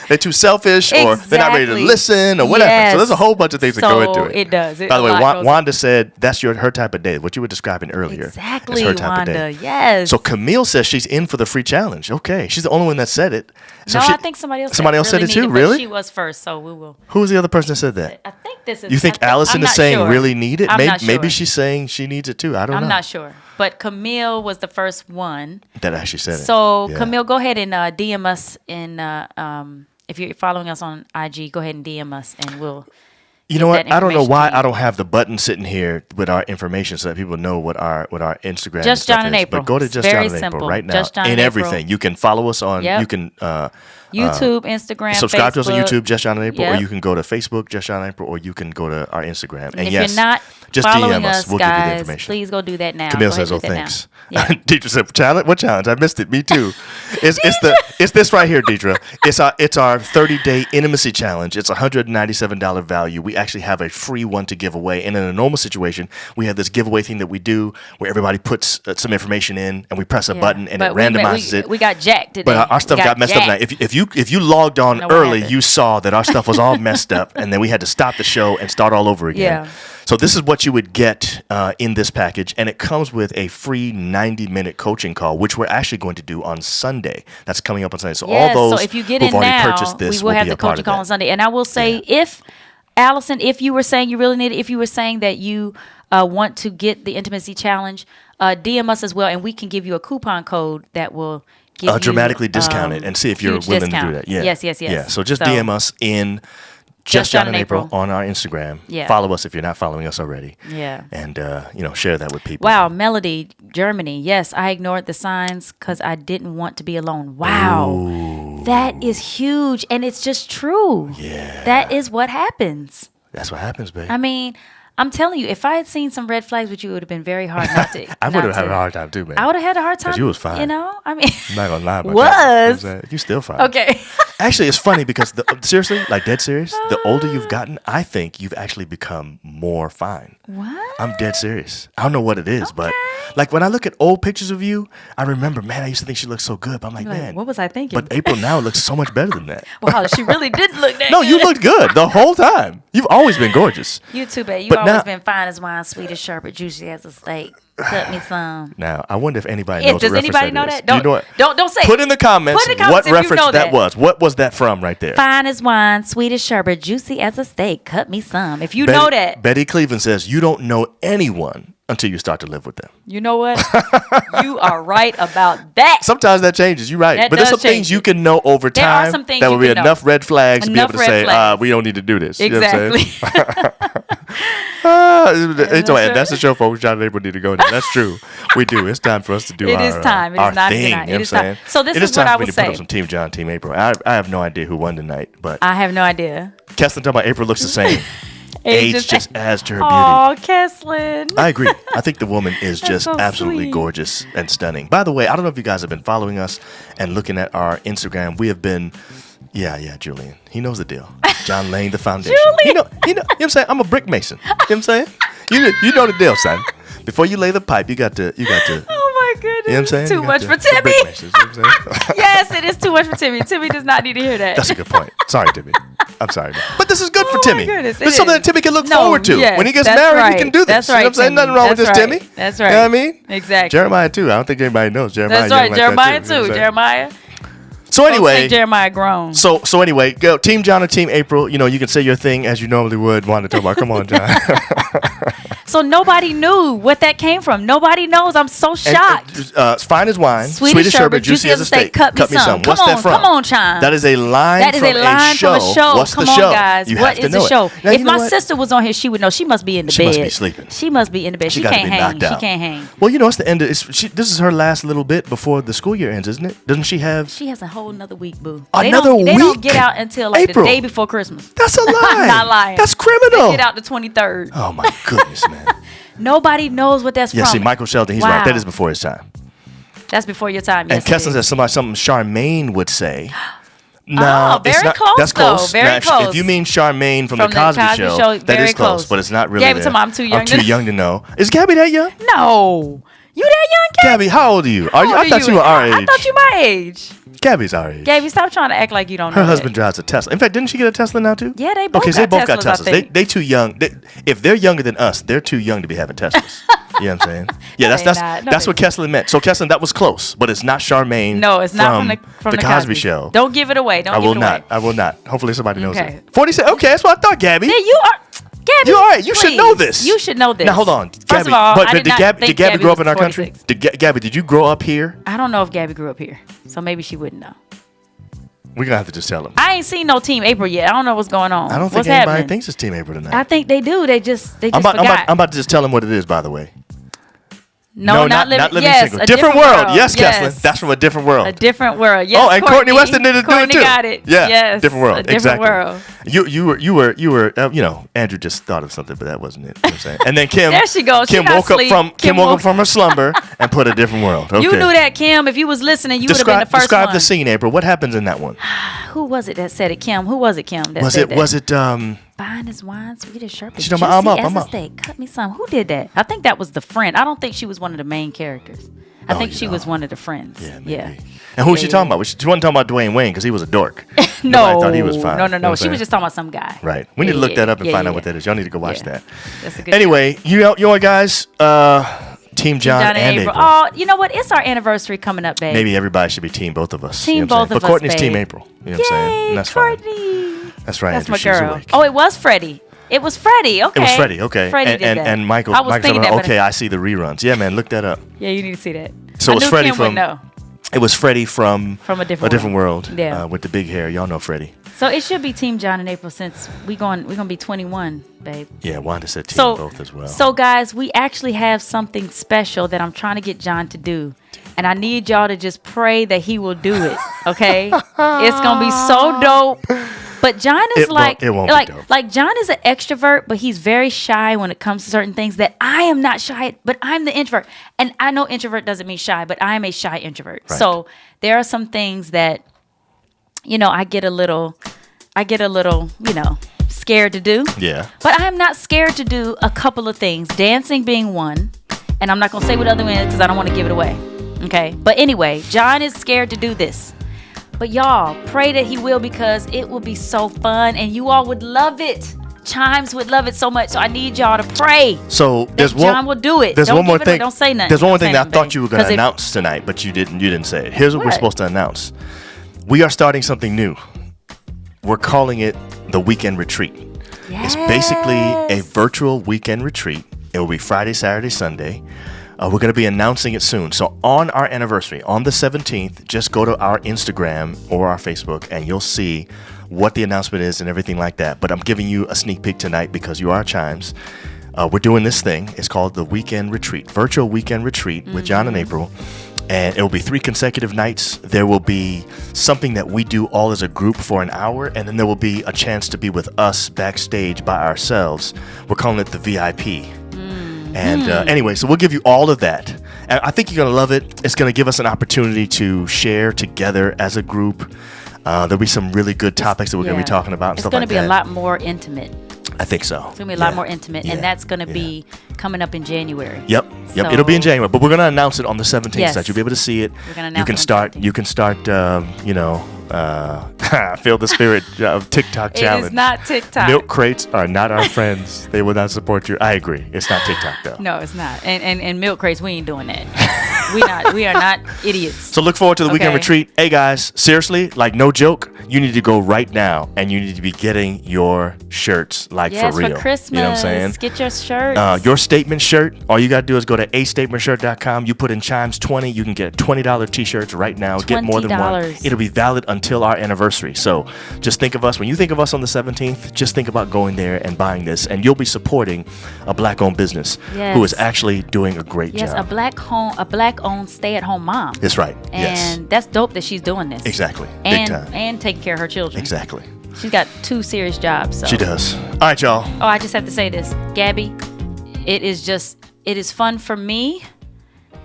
They're too selfish, or they're not ready to listen, or whatever.
Yes.
So there's a whole bunch of things that go into it.
It does.
By the way, Wanda said that's her type of day. What you were describing earlier.
Exactly,
is her type
Wanda.
Of day.
Yes.
So Camille says she's in for the free challenge. Okay, she's the only one that said it. So
I think somebody else.
Said it too. Really?
She was first, so we will.
Who was the other person that said that?
I think this is.
You think Allison is saying really need it?
Maybe
she's saying she needs it too. I don't know.
I'm not sure. But Camille was the first one
that actually said it.
So Camille, go ahead and DM us in. If you're following us on IG, go ahead and DM us, and we'll.
You know what? I don't know why I don't have the button sitting here with our information so that people know what our Instagram
Just John and
is.
April.
But go to Just John and April right now in everything. You can follow us on. You can
YouTube, Instagram,
subscribe
Facebook.
to us on YouTube, Just John and April, or you can go to Facebook, Just John and April, or you can go to our Instagram. And
if
yes,
you're not
just
following
DM us. We'll
guys,
give you the information.
Please go do that now.
Camille says, "Oh, thanks."
Yeah.
Deidre said, "Challenge? What challenge? I missed it. Me too. It's this right here, Deidre. It's our 30-day intimacy challenge. It's $197 value. We actually have a free one to give away. And in a normal situation, we have this giveaway thing that we do where everybody puts some information in, and we press a button, and it randomizes it.
We got jacked today.
But our stuff got messed up now. If you logged on early, you saw that our stuff was all messed up, and then we had to stop the show and start all over again.
Yeah.
So this is what you would get in this package, and it comes with a free 90-minute coaching call, which we're actually going to do on Sunday. That's coming up on Sunday. So all those
so if you get
who've
in
already
now,
purchased this
we will have
be
the
a part
coaching
of
call
that.
on Sunday. And I will say, if Allison, if you were saying you really need it, if you were saying that you want to get the intimacy challenge, DM us as well, and we can give you a coupon code that will give you
dramatically discount it and see if you're willing to do that. Yeah.
Yes.
Yeah. So just DM us in Just John and April on our Instagram.
Yeah.
Follow us if you're not following us already.
Yeah.
And share that with people.
Wow, Melody, Germany. Yes, I ignored the signs because I didn't want to be alone. Wow. Ooh. That is huge. And it's just true.
Yeah.
That is what happens.
That's what happens, babe.
I mean, I'm telling you, if I had seen some red flags with you, it would have been very hard not to.
I would have had a hard time too, man.
I would have had a hard time.
'Cause you was fine.
You know? I mean,
I'm not going to lie about that. You still fine.
Okay.
Actually, it's funny because seriously, like dead serious, the older you've gotten, I think you've actually become more fine.
What?
I'm dead serious. I don't know what it is, but like when I look at old pictures of you, I remember, man, I used to think she looked so good, but I'm like, man,
what was I thinking?
But April now looks so much better than that.
Wow, she really did look that
No,
good.
you looked good the whole time. You've always been gorgeous.
You too, babe. You've
But
always
now-
been fine as wine, sweet as sharp, but juicy as a steak. Cut me some.
Now, I wonder if anybody knows
Does
what reference
anybody
that
know
is.
that?
Do you know what?
Don't say.
Put in the comments, what
if you
reference
know
that was. What was that from right there?
Fine as wine, sweet as sherbet, juicy as a steak. Cut me some. If you know that.
Betty Cleveland says, you don't know anyone until you start to live with them.
You know what? You are right about that.
Sometimes that changes. You're right. But there's some things you can know over
There are
time
some things
that will be
you can
enough
know.
red flags to be able to say, we don't need to do this.
Exactly.
You know what I'm saying? And that's the show, folks. John and April need to go now. That's true. We do. It's time for us to do
It
our,
is time. It
our
is not
thing.
tonight.
You know
It is
what I'm
time.
saying?
So this
It
is what
time
I
for me
would
to put
say.
up some Team John, Team April. I have no idea who won tonight, but
I have no idea.
Kesslin talking about April looks the same. Age just adds to her beauty.
Oh, Kesslin.
I agree. I think the woman is just
so
absolutely
sweet.
gorgeous and stunning. By the way, I don't know if you guys have been following us and looking at our Instagram. We have been, yeah, Julian. He knows the deal. John laying the foundation. You know what I'm saying? I'm a brick mason. You know what I'm saying? You know the deal, son. Before you lay the pipe, you got to.
Oh my goodness.
You know what I'm saying?
Too
You got
much
to-
for
the brick
Timmy.
masons, you know what I'm saying?
Yes, it is too much for Timmy. Timmy does not need to hear that.
That's a good point. Sorry, Timmy. I'm sorry. Man. But this is good for
Oh my
Timmy.
goodness,
It's
it
something
is.
that Timmy can look
No,
forward to.
yes,
When he gets
that's
married,
right.
he can do this.
That's
You know what I'm
right,
saying? Nothing
Timmy.
wrong with this,
That's
Timmy.
right. That's
You know what I mean?
Exactly.
Jeremiah, too. I don't think anybody knows. Jeremiah.
That's right.
young like
Jeremiah
that, too. You know
too.
what I'm saying?
Jeremiah.
So
Folks
anyway.
think Jeremiah grown.
So anyway, go Team John or Team April. You know, you can say your thing as you normally would. Want to talk about? Come on, John.
So nobody knew what that came from. Nobody knows. I'm so shocked.
Fine as wine,
Sweet
sweet
as
as sherbet, juicy as a steak.
Cut me some.
What's
Come
that
on,
from?
come on, Chime.
That is a line.
That is
from
a line from a show.
What's
Come
the
on,
show?
guys.
You
What
have to
is
know
the
it.
show?
Now,
If
you know
my
what?
sister was on here, she would know. She must be in the
She
bed.
must be sleeping.
She must be in the bed. She
got to
can't
be
hang.
knocked out.
She can't hang.
Well, you know, it's the end. This is her last little bit before the school year ends, isn't it? Doesn't she have?
She has a whole another week, boo.
Another
They don't
week?
get out until like
April.
the day before Christmas.
That's a lie.
I'm not lying.
That's criminal.
They get out the 23rd.
Oh my goodness, man.
Nobody knows what that's
Yeah,
from.
see, Michael Sheldon, he's
Wow.
right. That is before his time.
That's before your time.
And
Yes, it
Kesslin
is.
says something Charmaine would say. No,
very
it's not.
close,
That's close.
though. Very
Now,
close.
If you mean Charmaine from the
From
Cosby, Show, that
very
is close,
close.
but it's not really.
Gabby,
there.
tell me I'm too young
I'm too
to-
young to know. Is Gabby that young?
No. You that young,
Gabby, how old are you?
How old
I
are
thought you were our age.
I thought you my age.
Gabby's our age.
Gabby, stop trying to act like you don't know.
Her
that.
husband drives a Tesla. In fact, didn't she get a Tesla now too?
Yeah, they both
Okay,
got
they both got
Teslas, I
Teslas.
think.
They too young. If they're younger than us, they're too young to be having Teslas. You know what I'm saying? Yeah,
No,
that's
they're not. No,
that's
they're
what Kesslin meant. So Kesslin, that was close, but it's not Charmaine.
No, it's not from the
Cosby Show.
Don't give it away. Don't
I
give
will
it
not.
away.
I will not. Hopefully somebody knows
Okay.
it. 47. Okay, that's what I thought, Gabby.
Yeah, you are. Gabby,
You all right? You should
please.
know this.
You should know this.
Now hold on,
First
Gabby.
of all,
but
I did not
Gabby,
think
did Gabby grow up
was
in our country?
46.
Gabby, did you grow up here?
I don't know if Gabby grew up here, so maybe she wouldn't know.
We're gonna have to just tell him.
I ain't seen no Team April yet. I don't know what's going on.
I don't think
what's
anybody
happening?
thinks it's Team April tonight.
I think they do. They just
I'm
forgot.
about to just tell him what it is. By the way.
No, not living.
Yes,
single.
a different world. Yes, Kesslin. That's from a different world.
A different world. Yes,
Oh, and Courtney Weston did it
Courtney
too.
got it.
Yeah,
Yes,
different world.
A different
Exactly.
world.
You were. You know, Andrew just thought of something, but that wasn't it. You know what I'm saying? And then Kim.
There she goes. She
Kim
not
woke up
asleep.
from
Kim
woke
woke-
up from her slumber and put a different world. Okay.
You knew that, Kim. If you was listening, you would have been the first
Describe
one.
the scene, April. What happens in that one?
Who was it that said it, Kim? Who was it, Kim? That
Was
said
it?
that?
Was it?
Fine as wine, sweet as sherbet.
She talking about, I'm up,
juicy
I'm
as a
up.
steak. Cut me some. Who did that? I think that was the friend. I don't think she was one of the main characters. I think
you
she
know.
was one of the friends.
Yeah, maybe.
Yeah.
And who was she
Yeah,
talking
yeah.
about? She wasn't talking about Dwayne Wayne because he was a dork.
No,
Nobody thought he was fine.
no,
You know what I'm
She
saying?
was just talking about some guy.
Right. We need to
Yeah,
look that up and
yeah,
find out
yeah.
what that is. Y'all need to go watch
Yeah.
that.
That's a good
Anyway, you know guys, Team John and April.
Oh, you know what? It's our anniversary coming up, babe.
Maybe everybody should be team both of us.
Team
you know what I'm
both
saying?
of
But
us,
Courtney's team
babe.
April. You know what I'm saying? And that's fine.
Courtney.
That's right,
That's
Andrew.
my
She's
girl.
awake.
Oh, it was Freddie. It was Freddie. Okay.
It was Freddie, okay.
Freddie
and,
did that.
and Michael,
I was
Michael's
thinking
like,
that, but
okay, I see the reruns. Yeah, man, look that up.
yeah, you need to see that.
So
I
it's
knew
Freddie
Kim would
from
know.
It was Freddie from
A Different
world.
Yeah.
With the big hair. Y'all know Freddie.
So it should be Team John and April since we're gonna be 21, babe.
Yeah, Wanda said team
So
both as well.
So guys, we actually have something special that I'm trying to get John to do. And I need y'all to just pray that he will do it. Okay? It's gonna be so dope. But John is
it won't be dope.
like John is an extrovert, but he's very shy when it comes to certain things that I am not shy, but I'm the introvert. And I know introvert doesn't mean shy, but I am a shy introvert.
Right.
So there are some things that, you know, I get a little, you know, scared to do.
Yeah.
But I am not scared to do a couple of things. Dancing being one. And I'm not going to say what other one is because I don't want to give it away. Okay? But anyway, John is scared to do this. But y'all, pray that he will because it will be so fun and you all would love it. Chimes would love it so much, so I need y'all to pray.
So there's one.
John will do it.
There's
Don't
one more
give it
thing.
Don't say nothing.
There's one more
Don't
thing
say
that I thought
nothing,
you were going to
babe. 'Cause
announce tonight, but you didn't say it. Here's what we're
What?
supposed to announce. We are starting something new. We're calling it the Weekend Retreat. It's basically a virtual weekend retreat. It will be Friday, Saturday, Sunday. We're going to be announcing it soon. So on our anniversary, on the 17th, just go to our Instagram or our Facebook and you'll see what the announcement is and everything like that. But I'm giving you a sneak peek tonight because you are Chimes. We're doing this thing. It's called the Weekend Retreat, virtual weekend retreat with John and April. And it will be 3 consecutive nights. There will be something that we do all as a group for an hour, and then there will be a chance to be with us backstage by ourselves. We're calling it the VIP. And anyway, so we'll give you all of that. And I think you're going to love it. It's going to give us an opportunity to share together as a group. There'll be some really good topics that we're going to be talking about and stuff like that.
It's going to be a lot more intimate.
I think so.
It's going to be a lot more intimate, and that's going to be coming up in January.
Yep.
So,
It'll be in January, but we're going to announce it on the 17th,
Yes.
so that you'll be able to see it.
We're going to announce it on the 17th.
You can start. Feel the spirit of TikTok challenge.
It is not TikTok.
Milk crates are not our friends. They will not support you. I agree. It's not TikTok though.
No, it's not. And milk crates, we ain't doing that. We are not idiots.
So look forward to the weekend retreat. Hey guys, seriously, like no joke, you need to go right now and you need to be getting your shirts for real.
For Christmas.
You know what I'm saying?
Get your shirts.
Your statement shirt, all you got to do is go to astatementshirt.com. You put in Chimes 20, you can get $20 t-shirts right now. Get more than one.
$20.
It'll be valid until our anniversary. So just think of us. When you think of us on the 17th, just think about going there and buying this. And you'll be supporting a black-owned business who is actually doing a great job.
Yes, a black-owned stay-at-home mom.
That's right.
And that's dope that she's doing this.
Exactly.
And,
Big time.
And taking care of her children.
Exactly.
She's got 2 serious jobs. So.
She does. All right, y'all.
Oh, I just have to say this. Gabby, it is fun for me,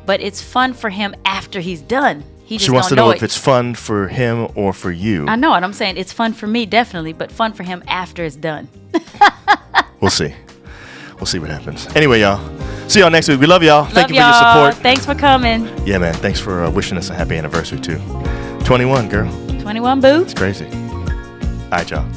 but it's fun for him after he's done. He just
She wants to
don't
know
it.
if it's fun for him or for you.
I know what I'm saying. It's fun for me, definitely, but fun for him after it's done.
We'll see. We'll see what happens. Anyway, y'all. See y'all next week. We love y'all. Thank you for
y'all.
your support.
Thanks for coming.
Yeah, man. Thanks for wishing us a happy anniversary, too. 21, girl.
21, boo.
It's crazy. All right, y'all.